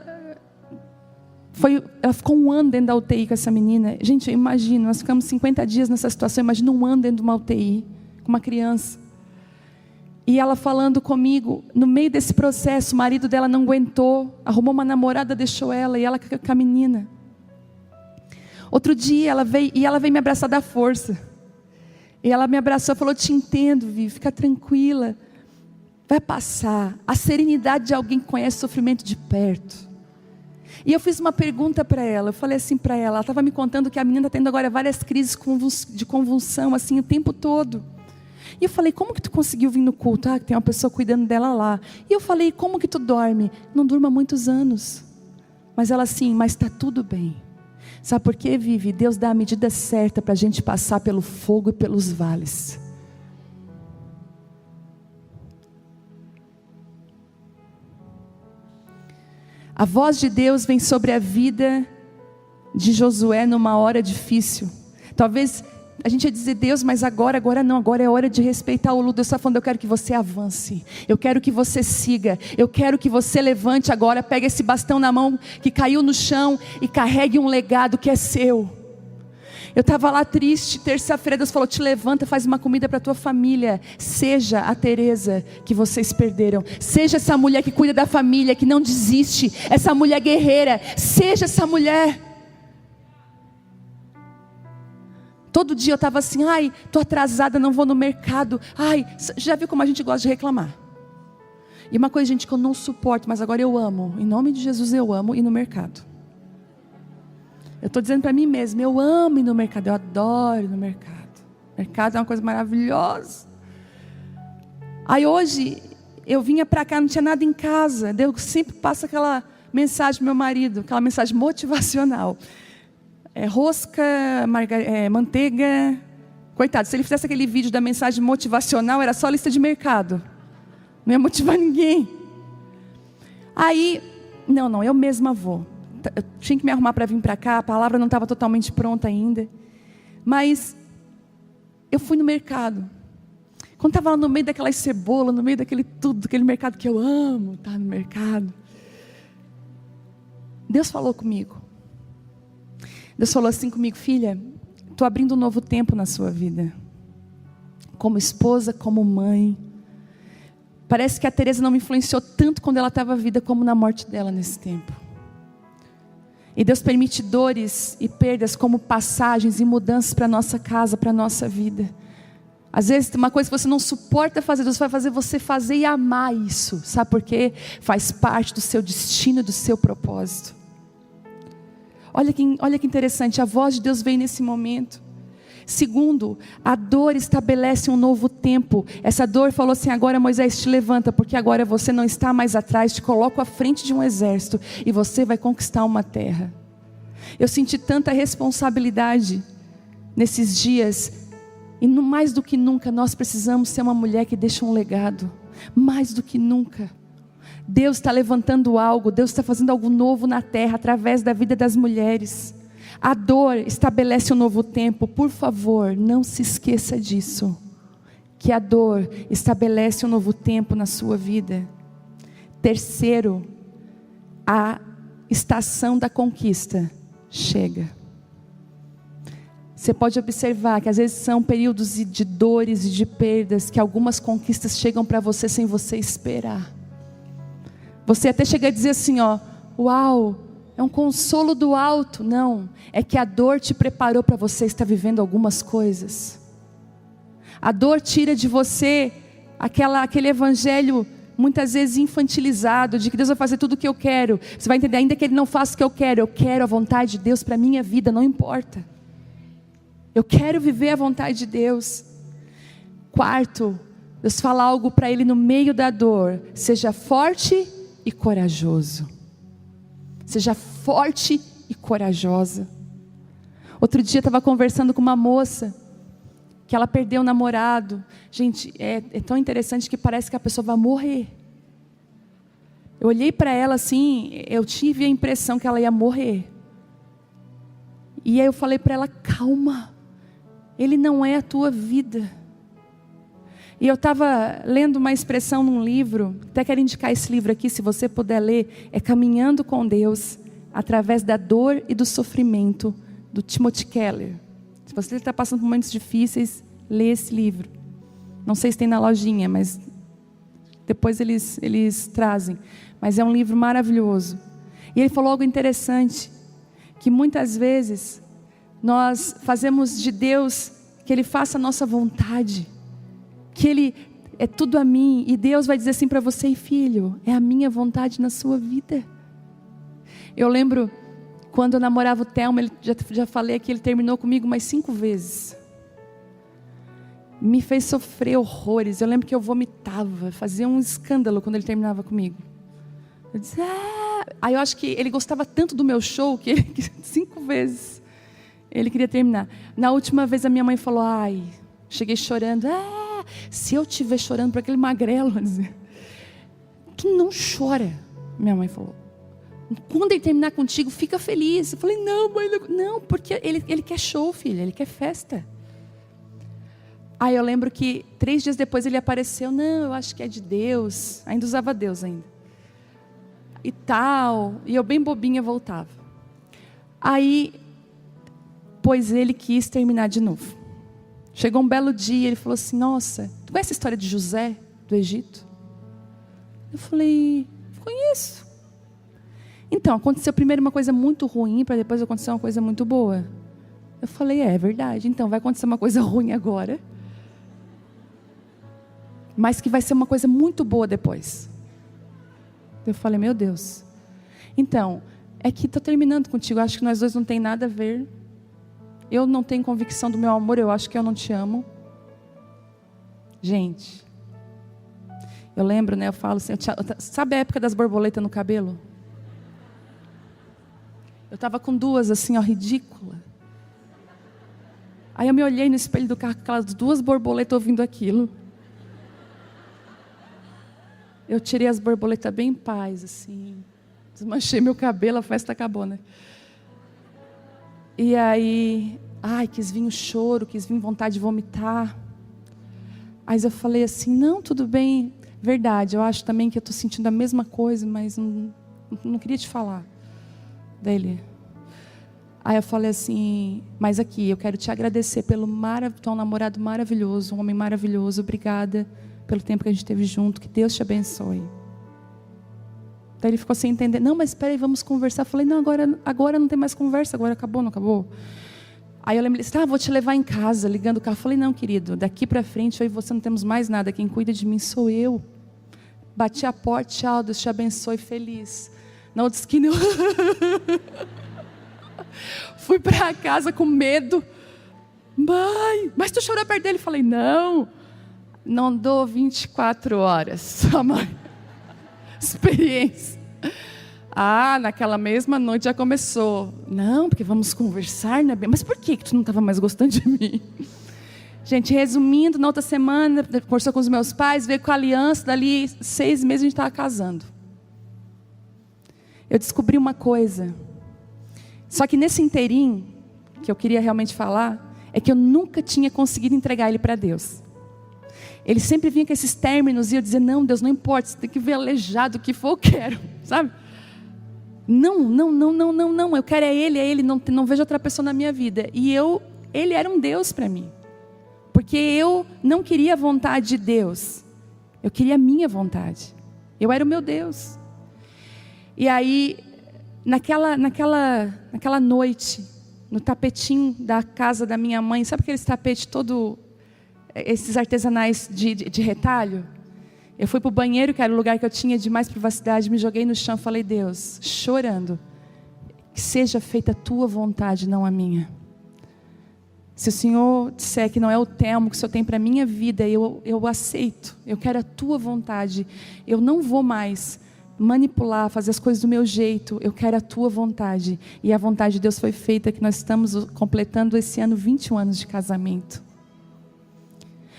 ficou um ano dentro da UTI com essa menina. Gente, eu imagino, nós ficamos 50 dias nessa situação, imagina um ano dentro de uma UTI, com uma criança. E ela falando comigo, no meio desse processo, o marido dela não aguentou, arrumou uma namorada, deixou ela, e ela com a menina. Outro dia, ela veio me abraçar, dar força. E ela me abraçou e falou: te entendo, Vivi, fica tranquila, vai passar. A serenidade de alguém que conhece o sofrimento de perto. E eu fiz uma pergunta para ela, eu falei assim para ela estava me contando que a menina está tendo agora várias crises de convulsão, assim, o tempo todo. E eu falei: como que tu conseguiu vir no culto? Ah, tem uma pessoa cuidando dela lá. E eu falei: como que tu dorme? Não durmo há muitos anos. Mas ela assim: mas está tudo bem. Sabe por quê, Vivi? Deus dá a medida certa para a gente passar pelo fogo e pelos vales. A voz de Deus vem sobre a vida de Josué numa hora difícil. Talvez a gente ia dizer: Deus, mas agora não, agora é hora de respeitar o luto. Deus está falando: eu quero que você avance, eu quero que você siga, eu quero que você levante agora, pegue esse bastão na mão que caiu no chão e carregue um legado que é seu. Eu estava lá triste, terça-feira Deus falou: te levanta, faz uma comida para a tua família. Seja a Teresa que vocês perderam, seja essa mulher que cuida da família, que não desiste, essa mulher guerreira, seja essa mulher. Todo dia eu estava assim: ai, estou atrasada, não vou no mercado. Ai, já viu como a gente gosta de reclamar? E uma coisa, gente, que eu não suporto, mas agora eu amo, em nome de Jesus eu amo ir no mercado. Eu estou dizendo para mim mesma: eu amo ir no mercado, eu adoro ir no mercado. Mercado é uma coisa maravilhosa. Aí hoje, eu vinha para cá, não tinha nada em casa. Deus sempre passa aquela mensagem para meu marido, aquela mensagem motivacional. Rosca, manteiga. Coitado, se ele fizesse aquele vídeo da mensagem motivacional, era só lista de mercado. Não ia motivar ninguém. Aí, não, eu mesma vou. Eu tinha que me arrumar para vir para cá, a palavra não estava totalmente pronta ainda. Mas eu fui no mercado. Quando estava lá no meio daquelas cebolas, no meio daquele tudo, aquele mercado que eu amo, tá no mercado. Deus falou comigo. Deus falou assim comigo: filha, estou abrindo um novo tempo na sua vida. Como esposa, como mãe. Parece que a Teresa não me influenciou tanto quando ela estava viva como na morte dela nesse tempo. E Deus permite dores e perdas como passagens e mudanças para a nossa casa, para a nossa vida. Às vezes tem uma coisa que você não suporta fazer, Deus vai fazer você fazer e amar isso. Sabe por quê? Faz parte do seu destino, do seu propósito. Olha que interessante, a voz de Deus veio nesse momento. Segundo, a dor estabelece um novo tempo. Essa dor falou assim: agora Moisés, te levanta, porque agora você não está mais atrás, te coloco à frente de um exército e você vai conquistar uma terra. Eu senti tanta responsabilidade nesses dias, e mais do que nunca nós precisamos ser uma mulher que deixa um legado, mais do que nunca. Deus está levantando algo, Deus está fazendo algo novo na terra, através da vida das mulheres. A dor estabelece um novo tempo. Por favor, não se esqueça disso, que a dor estabelece um novo tempo na sua vida. Terceiro, a estação da conquista chega. Você pode observar que às vezes são períodos de dores e de perdas, que algumas conquistas chegam para você sem você esperar. Você até chega a dizer assim, ó, uau, é um consolo do alto. Não, é que a dor te preparou para você estar vivendo algumas coisas. A dor tira de você aquele evangelho muitas vezes infantilizado, de que Deus vai fazer tudo o que eu quero. Você vai entender, ainda que Ele não faça o que eu quero a vontade de Deus para a minha vida, não importa. Eu quero viver a vontade de Deus. Quarto, Deus fala algo para ele no meio da dor: seja forte e corajoso. Seja forte e corajosa. Outro dia eu estava conversando com uma moça, que ela perdeu o namorado. Gente, é tão interessante que parece que a pessoa vai morrer. Eu olhei para ela assim, eu tive a impressão que ela ia morrer. E aí eu falei para ela: calma, ele não é a tua vida. E eu estava lendo uma expressão num livro, até quero indicar esse livro aqui, se você puder ler, é Caminhando com Deus, através da dor e do sofrimento, do Timothy Keller. Se você está passando por momentos difíceis, lê esse livro. Não sei se tem na lojinha, mas depois eles trazem. Mas é um livro maravilhoso. E ele falou algo interessante, que muitas vezes nós fazemos de Deus que Ele faça a nossa vontade, que Ele é tudo a mim, e Deus vai dizer assim para você: filho, é a minha vontade na sua vida. Eu lembro quando eu namorava o Thelma, já falei aqui, ele terminou comigo mais 5 vezes. Me fez sofrer horrores. Eu lembro que eu vomitava, fazia um escândalo quando ele terminava comigo. Eu dizia, Aí eu acho que ele gostava tanto do meu show que 5 vezes ele queria terminar. Na última vez a minha mãe falou: cheguei chorando. Se eu estiver chorando para aquele magrelo, tu não chora. Minha mãe falou: quando ele terminar contigo, fica feliz. Eu falei: não, mãe, não, porque ele quer show, filha, ele quer festa. Aí eu lembro que 3 dias depois ele apareceu: não, eu acho que é de Deus. Ainda usava Deus ainda. E tal, e eu bem bobinha voltava. Aí, pois ele quis terminar de novo. Chegou um belo dia, ele falou assim: nossa, tu conhece a história de José, do Egito? Eu falei: conheço. Então, aconteceu primeiro uma coisa muito ruim, para depois acontecer uma coisa muito boa. Eu falei: é verdade, então vai acontecer uma coisa ruim agora, mas que vai ser uma coisa muito boa depois. Eu falei: meu Deus. Então, é que estou terminando contigo, acho que nós dois não tem nada a ver. Eu não tenho convicção do meu amor, eu acho que eu não te amo. Gente, eu lembro, eu falo assim, sabe a época das borboletas no cabelo? Eu estava com 2 assim, ridícula. Aí eu me olhei no espelho do carro com aquelas 2 borboletas ouvindo aquilo. Eu tirei as borboletas bem em paz, assim. Desmanchei meu cabelo, a festa acabou, né? E aí, quis vir o choro, quis vir vontade de vomitar. Aí eu falei assim: não, tudo bem, verdade, eu acho também que eu estou sentindo a mesma coisa, mas não queria te falar. Aí eu falei assim: mas aqui, eu quero te agradecer pelo tu é um namorado maravilhoso, um homem maravilhoso, obrigada pelo tempo que a gente esteve junto, que Deus te abençoe. Daí ele ficou sem entender. Não, mas espera aí, vamos conversar. Eu falei, não, agora não tem mais conversa, agora acabou, não acabou? Aí eu lembrei, vou te levar em casa, ligando o carro. Eu falei, não, querido, daqui para frente eu e você não temos mais nada, quem cuida de mim sou eu. Bati a porta, tchau, Deus te abençoe, feliz. Na outra esquina eu fui para casa com medo. Mãe, mas tu chorou perto dele? Eu falei, não dou 24 horas, sua mãe. Experiência. Naquela mesma noite já começou. Não, porque vamos conversar, né? Mas por que tu não estava mais gostando de mim? Gente, resumindo, na outra semana, conversou com os meus pais, veio com a aliança, dali 6 meses a gente estava casando. Eu descobri uma coisa. Só que nesse inteirinho, que eu queria realmente falar, é que eu nunca tinha conseguido entregar ele para Deus. Ele sempre vinha com esses términos e eu dizia, não, Deus, não importa, você tem que ver aleijado, o que for eu quero, sabe? Não, eu quero é ele, não vejo outra pessoa na minha vida. E ele era um Deus para mim. Porque eu não queria a vontade de Deus, eu queria a minha vontade. Eu era o meu Deus. E aí, naquela noite, no tapetinho da casa da minha mãe, sabe aqueles tapetes todo, esses artesanais de retalho? Eu fui para o banheiro, que era o lugar que eu tinha de mais privacidade, me joguei no chão, falei, Deus, chorando, que seja feita a tua vontade, não a minha. Se o Senhor disser que não é o termo que o Senhor tem para a minha vida, eu aceito, eu quero a tua vontade, eu não vou mais manipular, fazer as coisas do meu jeito, eu quero a tua vontade. E a vontade de Deus foi feita, que nós estamos completando esse ano 21 anos de casamento.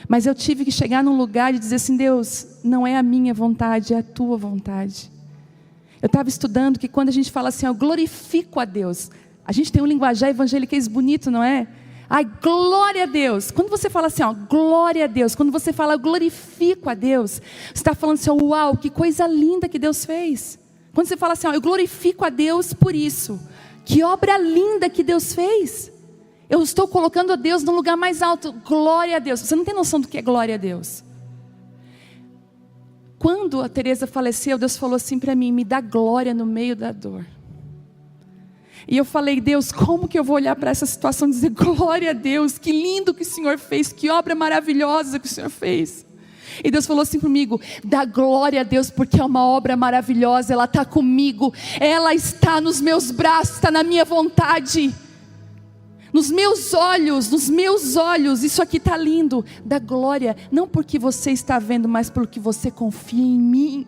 Mas eu tive que chegar num lugar e dizer assim, Deus, não é a minha vontade, é a tua vontade. Eu estava estudando que quando a gente fala assim, eu glorifico a Deus, a gente tem um linguajar evangeliquez bonito, não é? Ai, glória a Deus. Quando você fala assim, glória a Deus, quando você fala, eu glorifico a Deus, você está falando assim, uau, que coisa linda que Deus fez. Quando você fala assim, eu glorifico a Deus por isso, que obra linda que Deus fez. Eu estou colocando a Deus no lugar mais alto, glória a Deus. Você não tem noção do que é glória a Deus. Quando a Teresa faleceu, Deus falou assim para mim, me dá glória no meio da dor. E eu falei, Deus, como que eu vou olhar para essa situação e dizer, glória a Deus, que lindo que o Senhor fez, que obra maravilhosa que o Senhor fez. E Deus falou assim comigo, dá glória a Deus, porque é uma obra maravilhosa, ela está comigo, ela está nos meus braços, está na minha vontade. Nos meus olhos, isso aqui está lindo. Dá glória, não porque você está vendo, mas porque você confia em mim.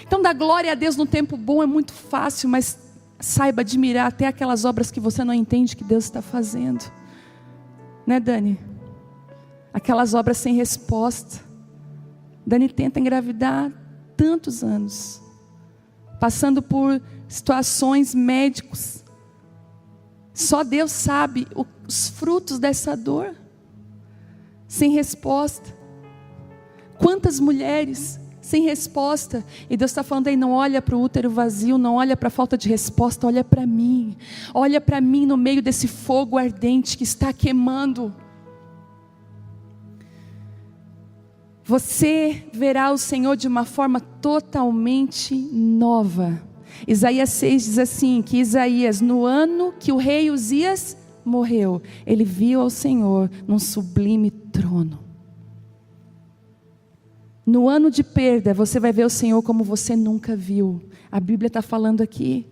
Então dar glória a Deus no tempo bom é muito fácil, mas saiba admirar até aquelas obras que você não entende que Deus está fazendo. Né, Dani? Aquelas obras sem resposta. Dani tenta engravidar tantos anos, passando por situações médicos. Só Deus sabe os frutos dessa dor, sem resposta. Quantas mulheres sem resposta, e Deus está falando aí, não olha para o útero vazio, não olha para a falta de resposta, olha para mim no meio desse fogo ardente que está queimando. Você verá o Senhor de uma forma totalmente nova. Isaías 6 diz assim, que Isaías, no ano que o rei Uzias morreu, ele viu ao Senhor num sublime trono. No ano de perda, você vai ver o Senhor como você nunca viu. A Bíblia está falando aqui.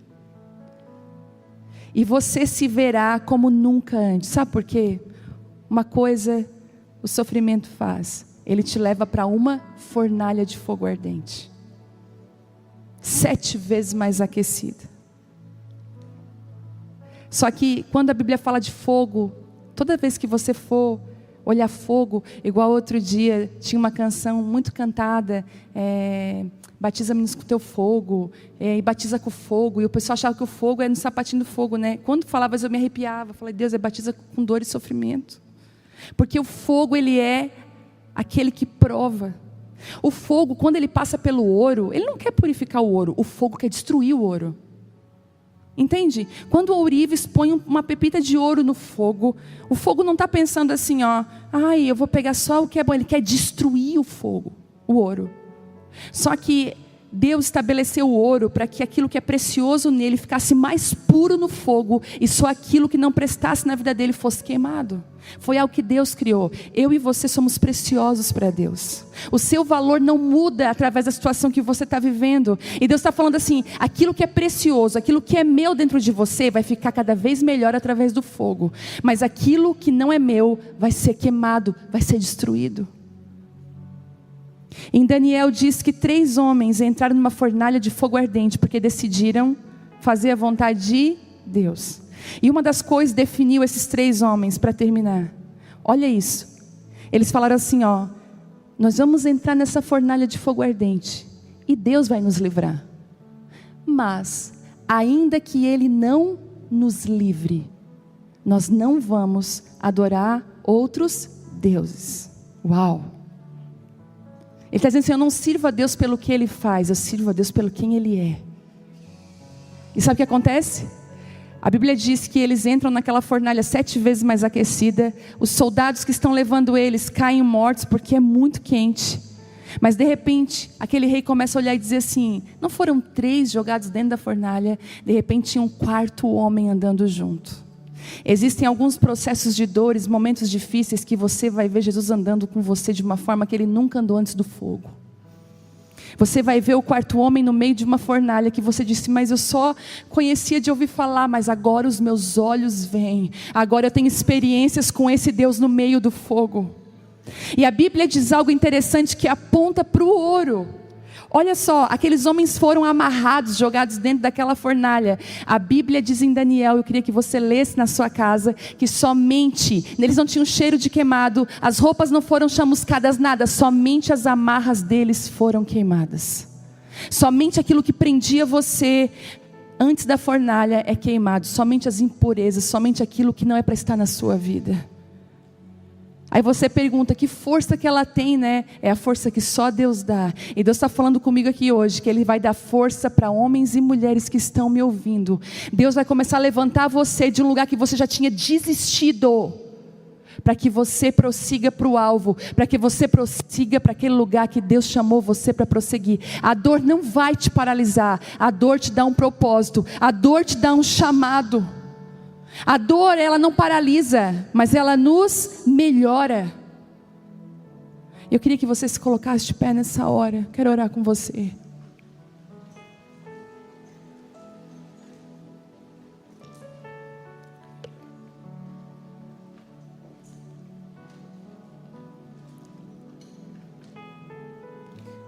E você se verá como nunca antes. Sabe por quê? Uma coisa o sofrimento faz. Ele te leva para uma fornalha de fogo ardente. 7 vezes mais aquecida. Só que quando a Bíblia fala de fogo, toda vez que você for olhar fogo, igual outro dia, tinha uma canção muito cantada, batiza-me com teu fogo, e batiza com fogo, e o pessoal achava que o fogo era no sapatinho do fogo, né? Quando falava isso eu me arrepiava, falei, Deus, batiza com dor e sofrimento, porque o fogo, ele é aquele que prova. O fogo, quando ele passa pelo ouro, ele não quer purificar o ouro, o fogo quer destruir o ouro. Entende? Quando o ourives põe uma pepita de ouro no fogo, o fogo não está pensando assim, ai, eu vou pegar só o que é bom. Ele quer destruir o fogo, o ouro. Só que Deus estabeleceu o ouro para que aquilo que é precioso nele ficasse mais puro no fogo, e só aquilo que não prestasse na vida dele fosse queimado. Foi algo que Deus criou. Eu e você somos preciosos para Deus. O seu valor não muda através da situação que você está vivendo. E Deus está falando assim, aquilo que é precioso, aquilo que é meu dentro de você, vai ficar cada vez melhor através do fogo. Mas aquilo que não é meu, vai ser queimado, vai ser destruído. Em Daniel diz que 3 homens entraram numa fornalha de fogo ardente, porque decidiram fazer a vontade de Deus. E uma das coisas definiu esses 3 homens, para terminar. Olha isso. Eles falaram assim, nós vamos entrar nessa fornalha de fogo ardente, e Deus vai nos livrar. Mas, ainda que Ele não nos livre, nós não vamos adorar outros deuses. Uau! Ele está dizendo assim, eu não sirvo a Deus pelo que Ele faz, eu sirvo a Deus pelo quem Ele é. E sabe o que acontece? A Bíblia diz que eles entram naquela fornalha 7 vezes mais aquecida. Os soldados que estão levando eles caem mortos porque é muito quente. Mas de repente, aquele rei começa a olhar e dizer assim, não foram 3 jogados dentro da fornalha, de repente tinha um 4º homem andando junto. Existem alguns processos de dores, momentos difíceis, que você vai ver Jesus andando com você de uma forma que Ele nunca andou antes do fogo. Você vai ver o 4º homem no meio de uma fornalha, que você disse, mas eu só conhecia de ouvir falar, mas agora os meus olhos veem, agora eu tenho experiências com esse Deus no meio do fogo. E a Bíblia diz algo interessante que aponta para o ouro. Olha só, aqueles homens foram amarrados, jogados dentro daquela fornalha. A Bíblia diz em Daniel, eu queria que você lesse na sua casa, que somente, eles não tinham cheiro de queimado, as roupas não foram chamuscadas, nada, somente as amarras deles foram queimadas. Somente aquilo que prendia você antes da fornalha é queimado, somente as impurezas, somente aquilo que não é para estar na sua vida. Aí você pergunta, que força que ela tem, né? É a força que só Deus dá. E Deus está falando comigo aqui hoje, que Ele vai dar força para homens e mulheres que estão me ouvindo. Deus vai começar a levantar você de um lugar que você já tinha desistido, para que você prossiga para o alvo, para que você prossiga para aquele lugar que Deus chamou você para prosseguir. A dor não vai te paralisar, a dor te dá um propósito, a dor te dá um chamado. A dor, ela não paralisa, mas ela nos melhora. Eu queria que você se colocasse de pé nessa hora. Quero orar com você.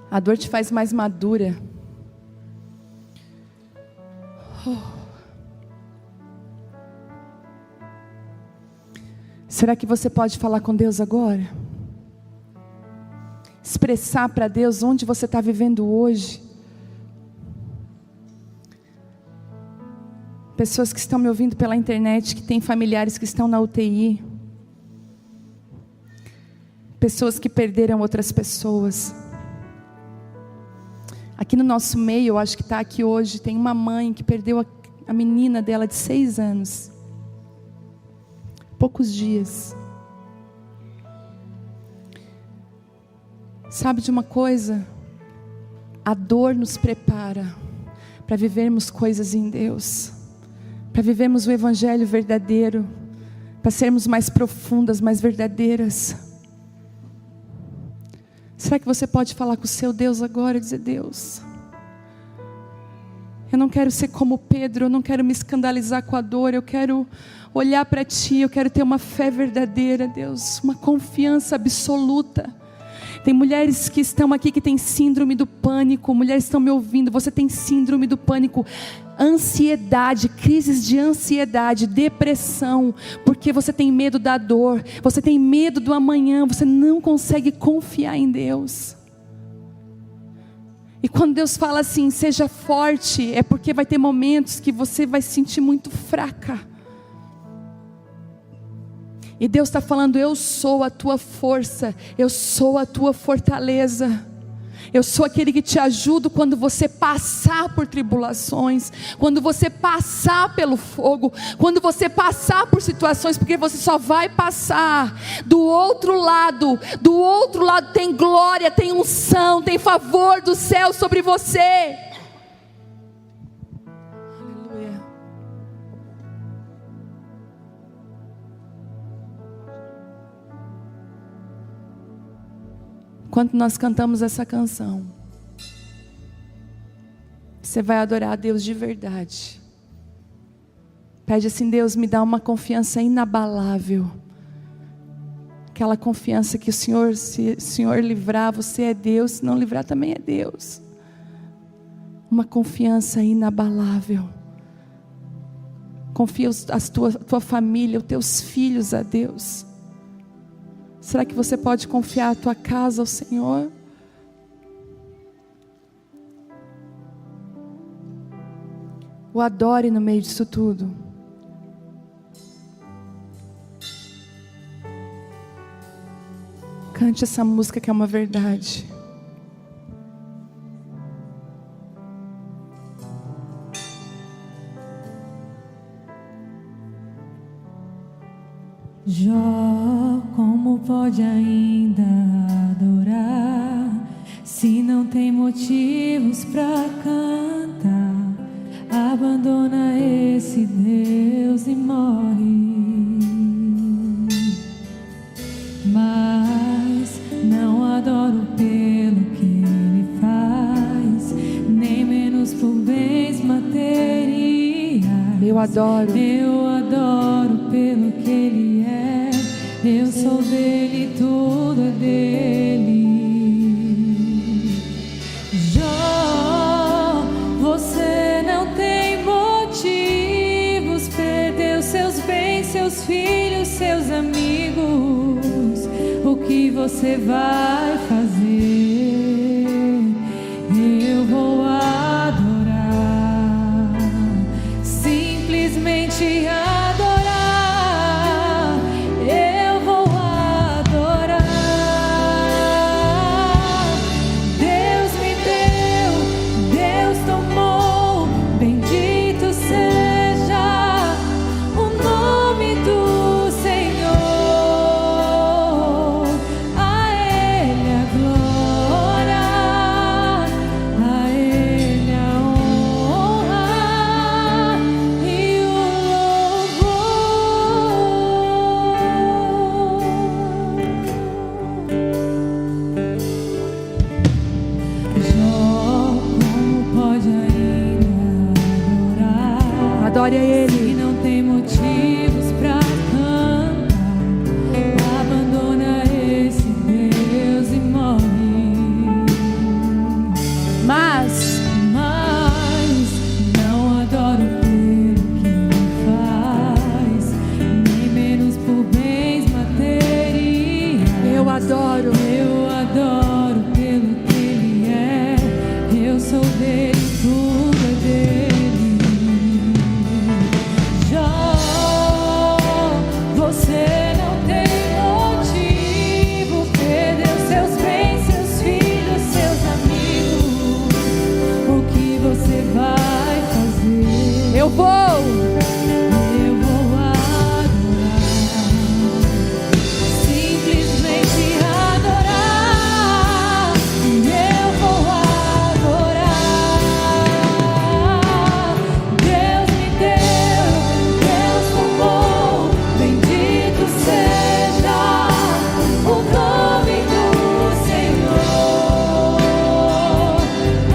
A dor te faz mais madura. Será que você pode falar com Deus agora? Expressar para Deus onde você está vivendo hoje. Pessoas que estão me ouvindo pela internet, que têm familiares que estão na UTI. Pessoas que perderam outras pessoas. Aqui no nosso meio, eu acho que está aqui hoje, tem uma mãe que perdeu a menina dela de 6 anos. Poucos dias. Sabe de uma coisa? A dor nos prepara para vivermos coisas em Deus, para vivermos o Evangelho verdadeiro, para sermos mais profundas, mais verdadeiras. Será que você pode falar com o seu Deus agora e dizer, Deus, eu não quero ser como Pedro, eu não quero me escandalizar com a dor, eu quero olhar para Ti, eu quero ter uma fé verdadeira, Deus, uma confiança absoluta. Tem mulheres que estão aqui que têm síndrome do pânico, mulheres estão me ouvindo, você tem síndrome do pânico, ansiedade, crises de ansiedade, depressão, porque você tem medo da dor, você tem medo do amanhã, você não consegue confiar em Deus. E quando Deus fala assim, seja forte, é porque vai ter momentos que você vai se sentir muito fraca. E Deus está falando, eu sou a tua força, eu sou a tua fortaleza. Eu sou aquele que te ajudo quando você passar por tribulações, quando você passar pelo fogo, quando você passar por situações, porque você só vai passar. Do outro lado tem glória, tem unção, tem favor do céu sobre você. Aleluia. Quando nós cantamos essa canção, você vai adorar a Deus de verdade. Pede assim: Deus, me dá uma confiança inabalável. Aquela confiança que o Senhor, se o Senhor livrar, você é Deus, se não livrar também é Deus. Uma confiança inabalável. Confia a tua família, os teus filhos a Deus. Será que você pode confiar a tua casa ao Senhor? O adore no meio disso tudo. Cante essa música que é uma verdade. Jó, como pode ainda adorar, se não tem motivos pra cantar? Abandona esse Deus e morre. Mas não adoro pelo que Ele faz, nem menos por bens materiais. Eu adoro pelo que Ele é. Eu sou dele, tudo é dele. Jó, você não tem motivos, perdeu seus bens, seus filhos, seus amigos. O que você vai fazer? Eu vou adorar, simplesmente adorar. Eu vou adorar. Deus me deu, Deus tomou, bendito seja o nome do Senhor. A Ele a glória, a Ele a honra e o louvor. Jó, como pode ainda adorar? Adore a Ele. Se não tem motivos pra cantar, abandona esse Deus e morre. Mas não adoro pelo que Ele faz, nem menos por bens materiais. eu adoro. Eu adoro pelo que Ele é. Eu sou dele, tudo é dele. Jó, você não tem motivo, perdeu seus bens, seus filhos, seus amigos. O que você vai fazer? Eu vou. Eu vou adorar, simplesmente adorar. Eu vou adorar. Deus me deu, Deus tomou, bendito seja o nome do Senhor.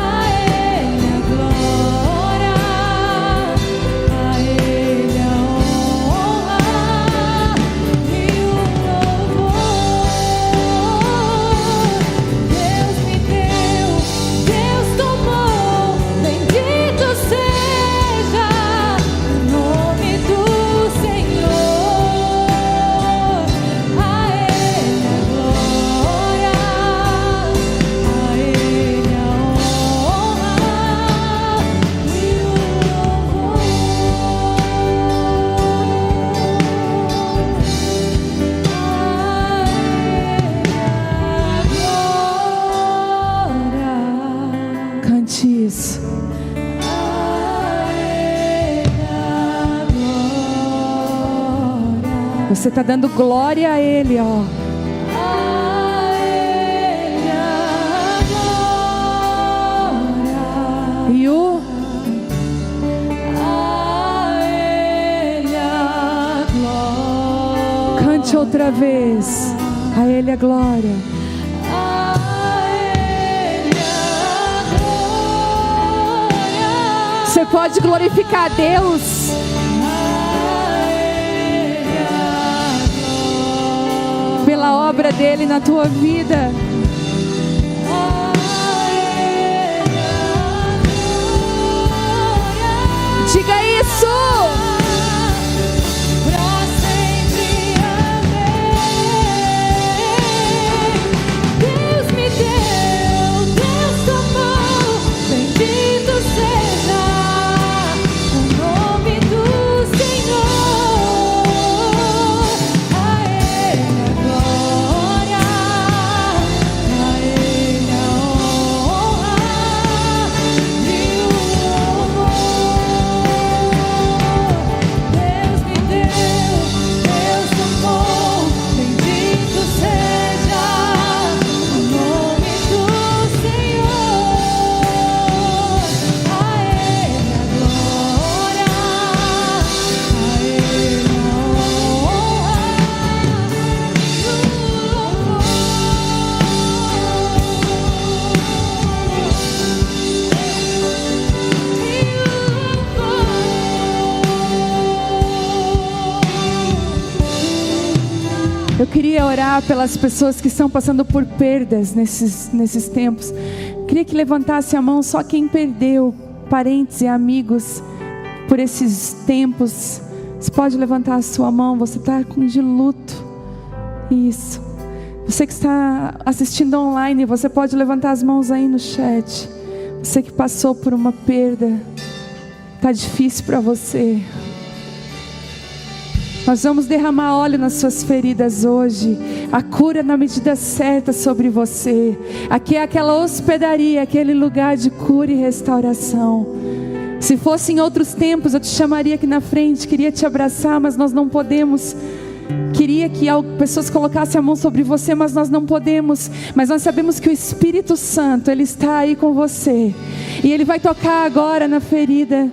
A Ele a glória, a Você está dando glória a Ele, ó. A Ele a glória. E o A Ele a glória. cante outra vez. A Ele a glória. A Ele a glória. Você pode glorificar a Deus. Pela obra dele na tua vida. Diga isso. Pra sempre amém. Deus me deu, Deus tomou. Bendito seja o nome do Senhor. A Ele a glória, a Ele a honra e o louvor. Deus me deu, Deus tomou. Bendito seja o nome do Senhor. A Ele a glória, a Ele a honra Eu queria orar pelas pessoas que estão passando por perdas nesses tempos. Queria que levantasse a mão só quem perdeu parentes e amigos por esses tempos. Você pode levantar a sua mão. Você está de luto. Isso. Você que está assistindo online, você pode levantar as mãos aí no chat. Você que passou por uma perda, está difícil para você. Nós vamos derramar óleo nas suas feridas hoje. A cura na medida certa sobre você. Aqui é aquela hospedaria, aquele lugar de cura e restauração. Se fosse em outros tempos, eu te chamaria aqui na frente, queria te abraçar, mas nós não podemos. Queria que pessoas colocassem a mão sobre você, mas nós não podemos. Mas nós sabemos que o Espírito Santo, Ele está aí com você. E Ele vai tocar agora na ferida.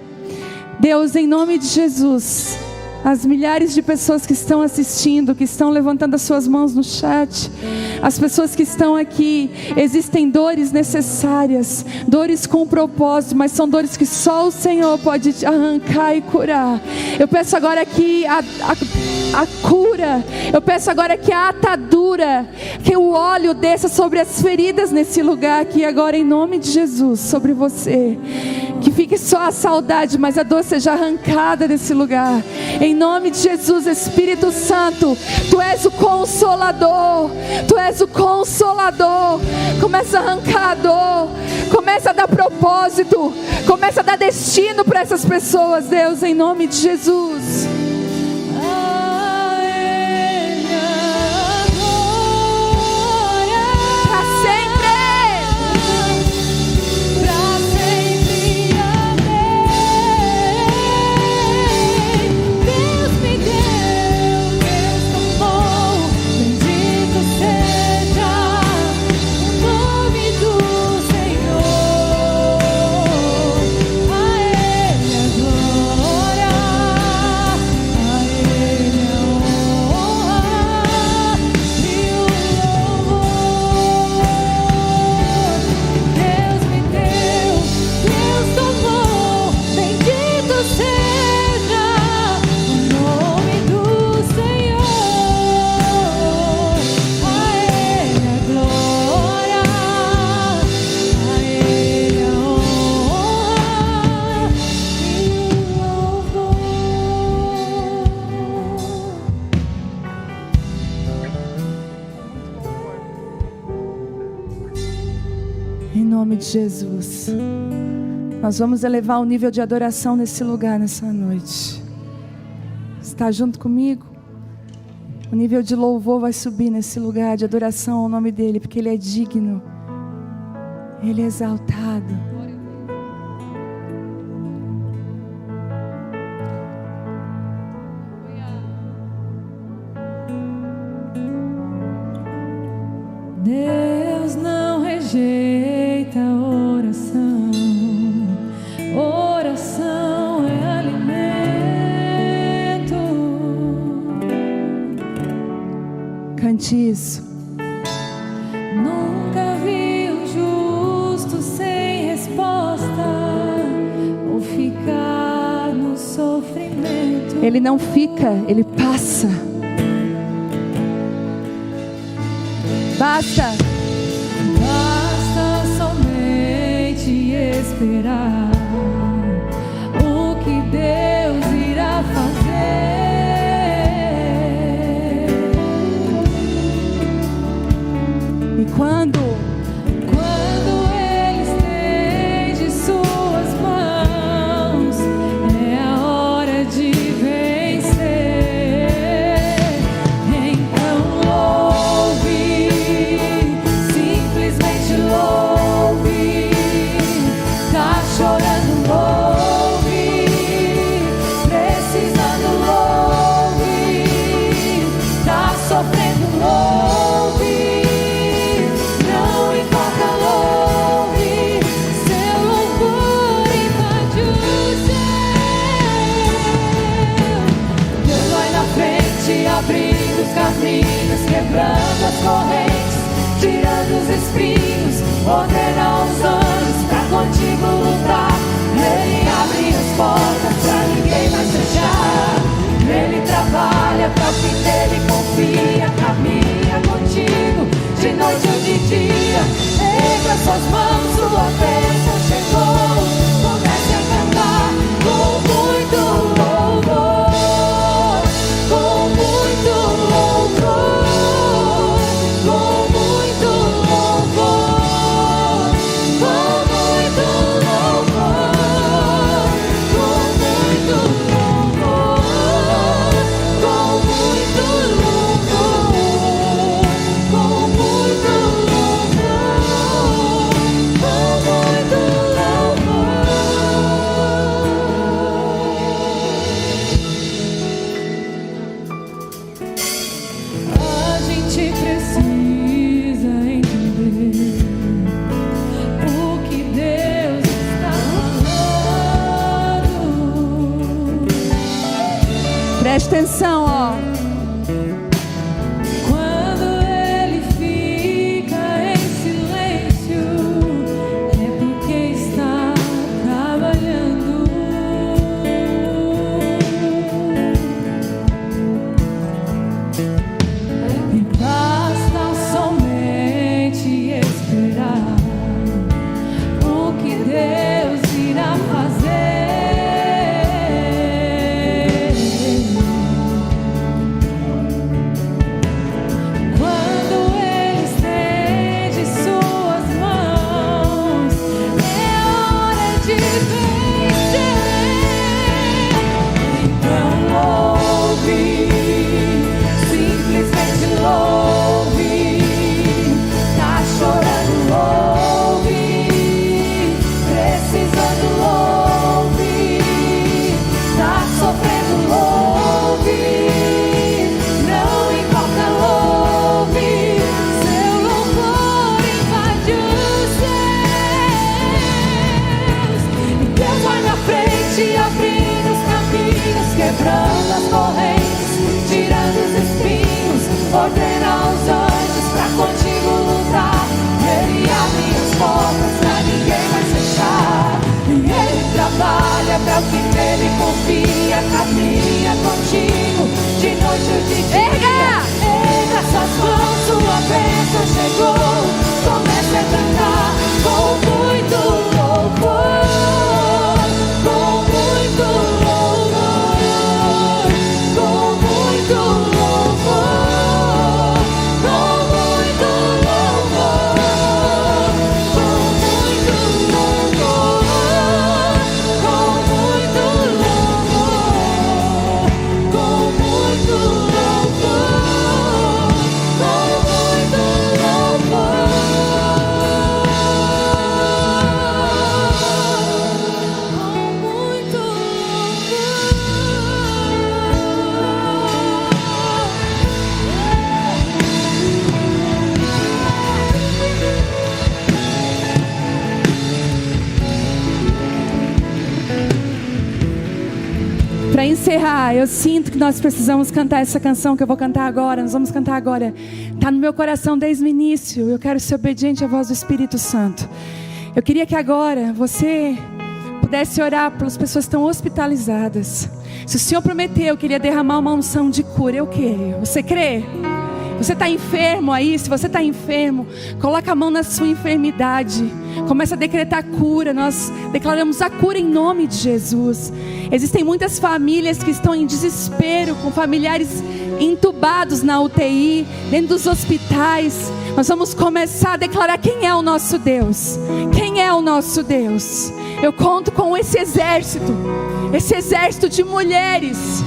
Deus, em nome de Jesus, as milhares de pessoas que estão assistindo, que estão levantando as suas mãos no chat, as pessoas que estão aqui, existem dores necessárias, dores com propósito, mas são dores que só o Senhor pode arrancar e curar. Eu peço agora que a cura, eu peço agora que a atadura, que o óleo desça sobre as feridas nesse lugar aqui agora, em nome de Jesus, sobre você. Que fique só a saudade, mas a dor seja arrancada desse lugar. Em nome de Jesus, Espírito Santo, Tu és o Consolador. Tu és o Consolador. Começa a arrancar a dor. Começa a dar propósito. Começa a dar destino para essas pessoas, Deus, em nome de Jesus. Em nome de Jesus, nós vamos elevar o nível de adoração nesse lugar, nessa noite. Está junto comigo? O nível de louvor vai subir nesse lugar de adoração ao nome dEle, porque Ele é digno, Ele é exaltado. exatamente isso. Nunca vi um justo sem resposta ou ficar no sofrimento. Ele não fica, ele passa. Basta. Basta somente esperar o que Deus irá fazer. E quando Ele estende suas mãos, é a hora de vencer. Então louve, simplesmente louve. Tá chorando, louve. Precisando, louve. Tá sofrendo, louve. Não importa, louve. Seu louvor invade o céu. Deus vai na frente, abrindo os caminhos, quebrando as correntes, tirando os espinhos, ordena os anjos pra contigo lutar. Ele abre as portas pra ninguém mais fechar. Ele trabalha pra o que nele confia, caminha contigo de noite ou de dia. Erga suas mãos, sua bênção chegou. Comece a cantar com muito louvor, com muito louvor, com muito louvor, com muito louvor, com muito louvor, com muito louvor, com muito louvor, com muito louvor. A gente precisa entender o que Deus está falando. preste atenção, ó. Quando Ele fica em silêncio, é porque está trabalhando. E basta somente esperar o que Deus irá fazer. Quando Ele estende suas mãos, é hora de vencer. Então louve, simplesmente louve. Tá chorando, louve. Precisando, louve. Tá sofrendo, louve. Não importa, louve. Seu louvor invade os céus. E Deus vai na frente, abrindo os caminhos, quebrando as correntes, tirando os espinhos, ordena os anjos pra contigo lutar. Ele abre as portas pra ninguém mais fechar. E Ele trabalha pra o que nele confia, caminha contigo de noite ou de dia. Erga suas mãos, sua bênção chegou. Comece a cantar com muito louvor, com muito louvor, com muito louvor, com muito louvor, com muito louvor, com muito Para encerrar, eu sinto que nós precisamos cantar essa canção que eu vou cantar agora. Nós vamos cantar agora. Está no meu coração desde o início. Eu quero ser obediente à voz do Espírito Santo. Eu queria que agora você pudesse orar pelas pessoas que estão hospitalizadas. Se o Senhor prometeu que Ele ia derramar uma unção de cura, eu creio. Você crê? Você está enfermo aí? Se você está enfermo, coloca a mão na sua enfermidade. Começa a decretar cura. Nós declaramos a cura em nome de Jesus. Existem muitas famílias que estão em desespero, com familiares entubados na UTI, dentro dos hospitais. Nós vamos começar a declarar quem é o nosso Deus. Quem é o nosso Deus? Eu conto com esse exército de mulheres.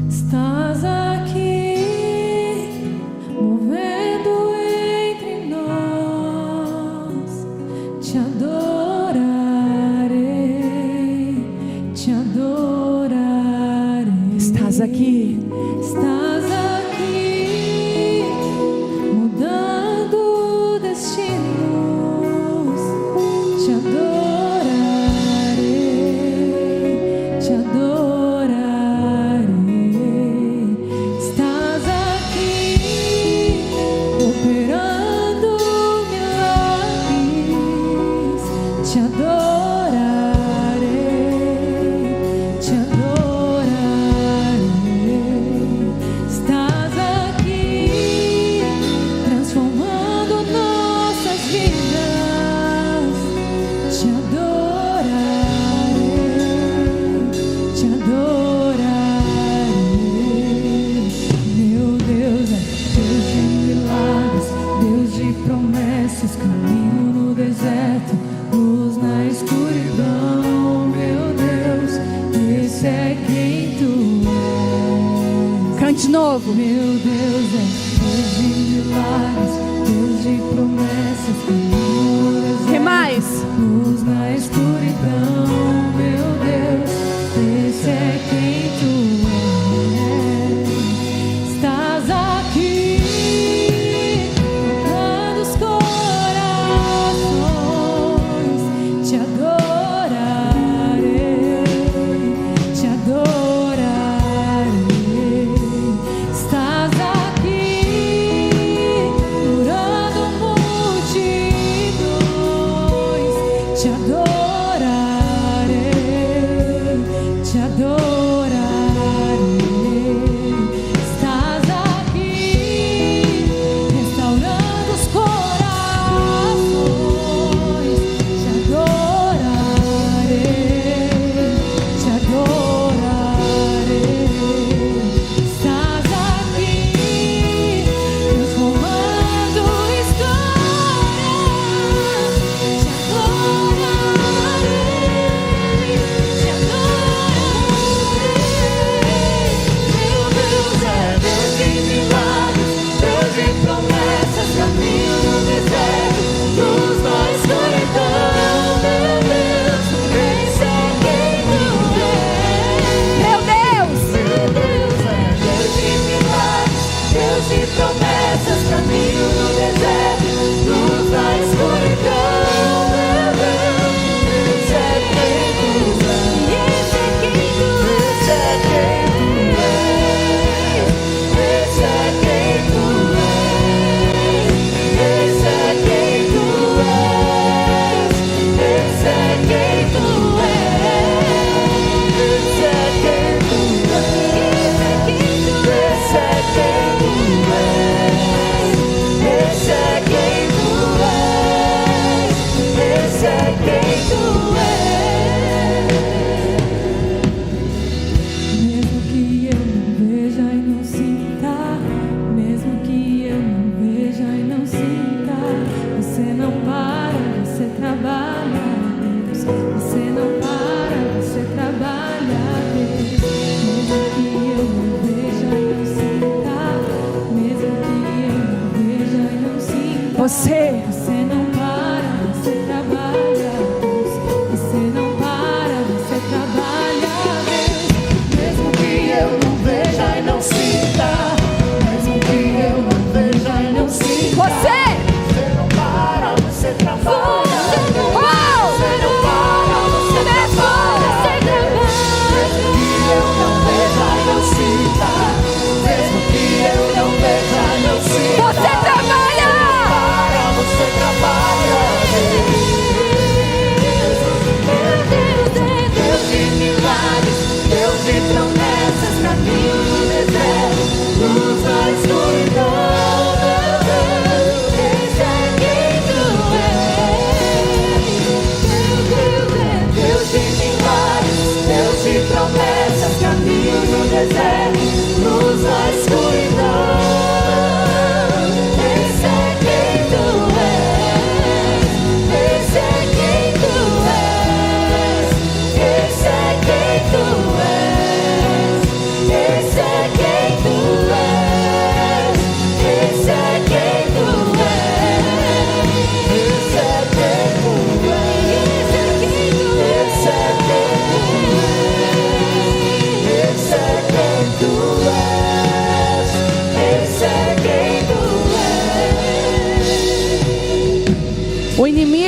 Estás aqui, movendo entre nós. Te adorarei, te adorarei. Estás aqui. Estás aqui, mudando destinos. Te adorarei, te adorarei. Estás aqui, operando milagres. Te adorarei, te adorarei. Estás aqui, transformando nossas vidas. Te adorarei, te adorarei. Meu Deus é Deus de milagres, Deus de promessas, caminho no deserto, luz na escuridão. Meu Deus, esse é quem tu és. Cante de novo. Meu Deus é Deus de milagres, Deus de promessas, caminho no deserto, Que mais? luz na escuridão. Meu Deus, esse é quem tu és. Estás aqui, tocando os corações. Te adorarei, te adorarei. Estás aqui, curando multidões. Te adorarei, te adorarei. Estás aqui, restaurando os corações. Te adorarei, te adorarei. Estás aqui, transformando histórias. Te adorarei, te adorarei. Meu Deus é Deus de milagres, Deus de promessas, caminho no deserto, luz na escuridão. Meu Deus, esse é quem tu és. Meu Deus. Meu Deus é Deus de milagres, Deus de promessas, caminho no deserto, luz na escuridão. Meu Deus, esse é quem tu és. Esse é quem tu és. Esse é quem tu és. Esse é quem tu és. Esse é quem tu és. Esse é quem tu és. Esse é quem tu és. Esse é quem tu és. Esse é quem tu és. Mesmo que eu não veja e não sinta, mesmo que eu não veja e não sinta, você não para, você trabalha, Deus. Você não para, você trabalha, Deus. Mesmo que eu não veja e não sinta, mesmo que eu não veja e não sinta, Você você não para, você trabalha,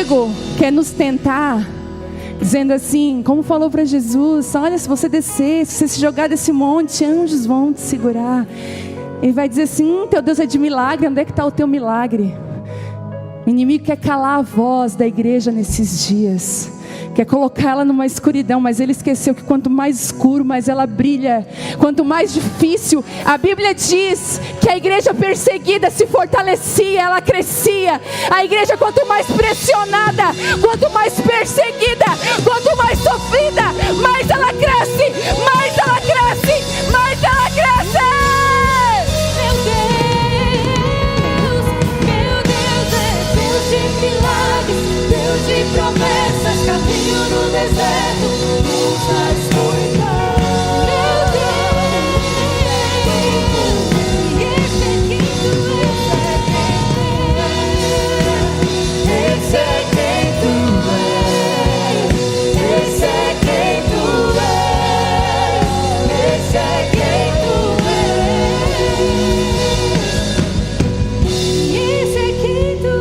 inimigo quer nos tentar, dizendo assim, como falou para Jesus: olha, se você descer, se você se jogar desse monte, anjos vão te segurar. Ele vai dizer assim: teu Deus é de milagre, onde é que está o teu milagre? O inimigo quer calar a voz da igreja nesses dias, quer colocar ela numa escuridão, mas ele esqueceu que quanto mais escuro, mais ela brilha. Quanto mais difícil, a Bíblia diz que a igreja perseguida se fortalecia, ela crescia. A igreja, quanto mais pressionada, quanto mais perseguida, quanto mais sofrida, mais ela cresce, mais ela cresce, mais ela cresce. Meu Deus é Deus de milagres, Deus de promessas, caminho no deserto, luz na escuridão. Meu Deus, e esse é quem tu és, esse é quem tu és, esse é quem tu és, esse é quem tu és, esse é quem tu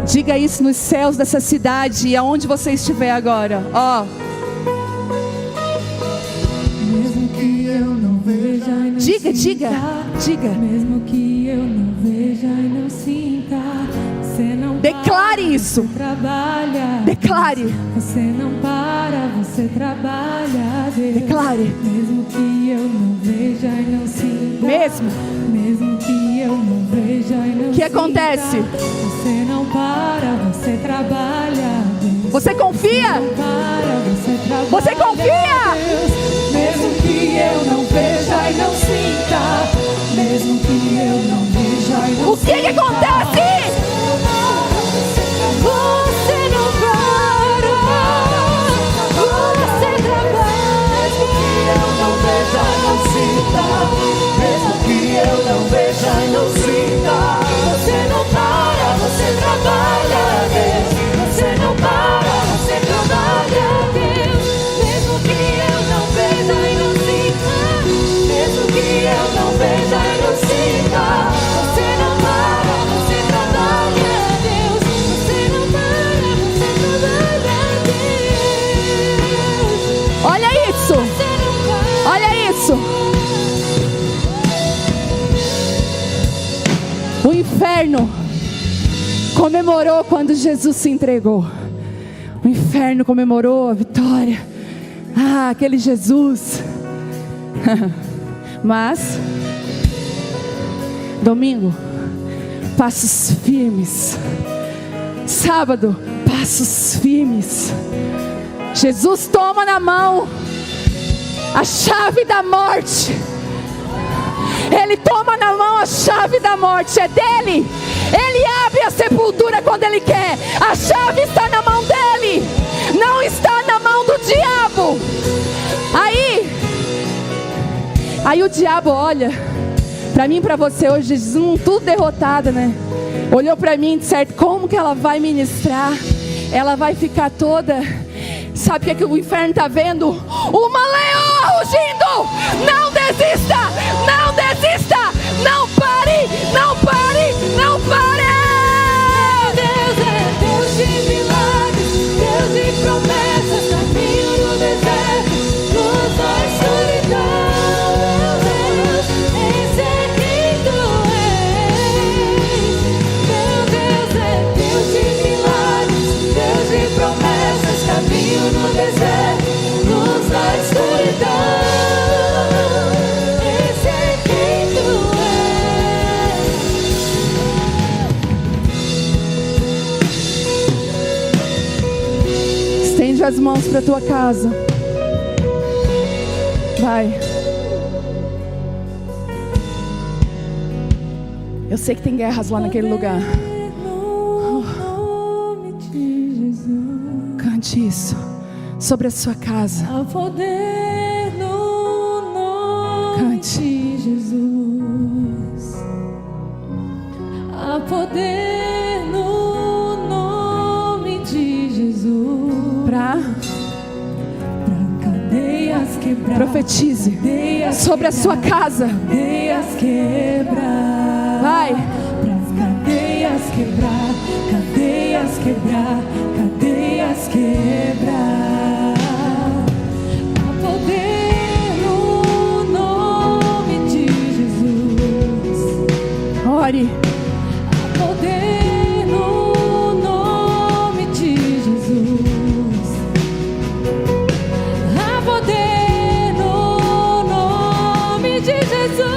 és. Diga isso nos céus dessa cidade e aonde você estiver agora. Ó, Mesmo que eu não veja e não diga, sinta, diga. mesmo que eu não veja e não sinta, você não Declare para, isso. você trabalha. Declare. Você não para, você trabalha, Deus. Declare. Mesmo que eu não veja e não sinta, mesmo que eu não veja e não Que sinta, acontece? você não para, você trabalha, Deus. Você confia? Para, você trabalha, Você confia? Deus. Mesmo que eu não veja e não sinta, mesmo que eu não veja e não O que acontece? Você não para, você trabalha. Eu não veja e não sinta, mesmo que eu não veja e não sinta. Você não para, você trabalha, Deus. Você não para, você trabalha, Deus. Mesmo que eu não veja e não sinta, mesmo que eu não veja e não sinta. Você não para, você trabalha, Deus. Você não para, você trabalha, Deus. Olha isso. Você não para. Olha isso. O inferno comemorou quando Jesus se entregou. O inferno comemorou a vitória. Ah, aquele Jesus. Mas domingo, passos firmes. Sábado, passos firmes. Jesus toma na mão a chave da morte. Ele toma na mão a chave da morte, é dele. Ele abre a sepultura quando ele quer. A chave está na mão dele, não está na mão do diabo. Aí o diabo olha para mim e para você hoje, diz, tudo derrotada, né? Olhou para mim e disse, certo, como que ela vai ministrar? Ela vai ficar toda... Sabe o que o inferno está vendo? Uma leoa rugindo! Não desista! Não desista! Não pare! Não pare! Não pare! Deus é Deus de milagres, Deus de promessas, caminho no deserto, luz na escuridão. Meu Deus, esse é quem tu és. Meu Deus é Deus de milagres, Deus de promessas, caminho no deserto, luz na escuridão. Esse é quem tu és. Estende as mãos para a tua casa. Vai. Eu sei que tem guerras lá naquele lugar. No nome de Jesus. Cante isso sobre a sua casa. Há poder no nome Cante. de Jesus. Há poder no nome de Jesus. Pra Cadeias quebradas. Profetize sobre a sua casa. Cadeias quebrar. Vai. Cadeias quebrar, cadeias quebrar, cadeias quebrar. Há poder no nome de Jesus. Ore. Há poder no nome de Jesus. Há poder no nome de Jesus.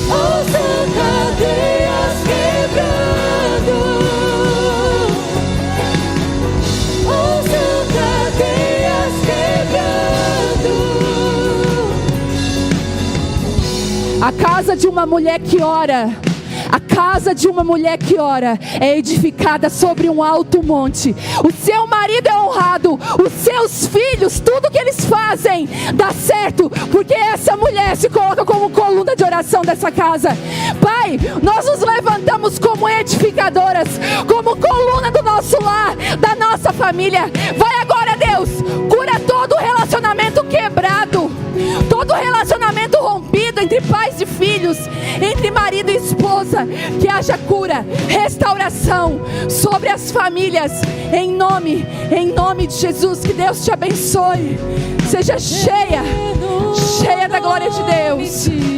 Ouça cadeias quebrando. Ouça cadeias quebrando. A casa de uma mulher que ora, a casa de uma mulher que ora é edificada sobre um alto monte. O seu marido é honrado, os seus filhos, tudo que eles fazem dá certo, porque essa mulher se coloca como coluna de oração dessa casa. Pai, nós nos levantamos como edificadoras, como coluna do nosso lar, da nossa família. Vai agora, Deus, cura todo relacionamento quebrado, todo relacionamento rompido entre pais e filhos, entre marido e esposa. Que haja cura, restauração sobre as famílias, em nome de Jesus. Que Deus te abençoe. Seja cheia da glória de Deus.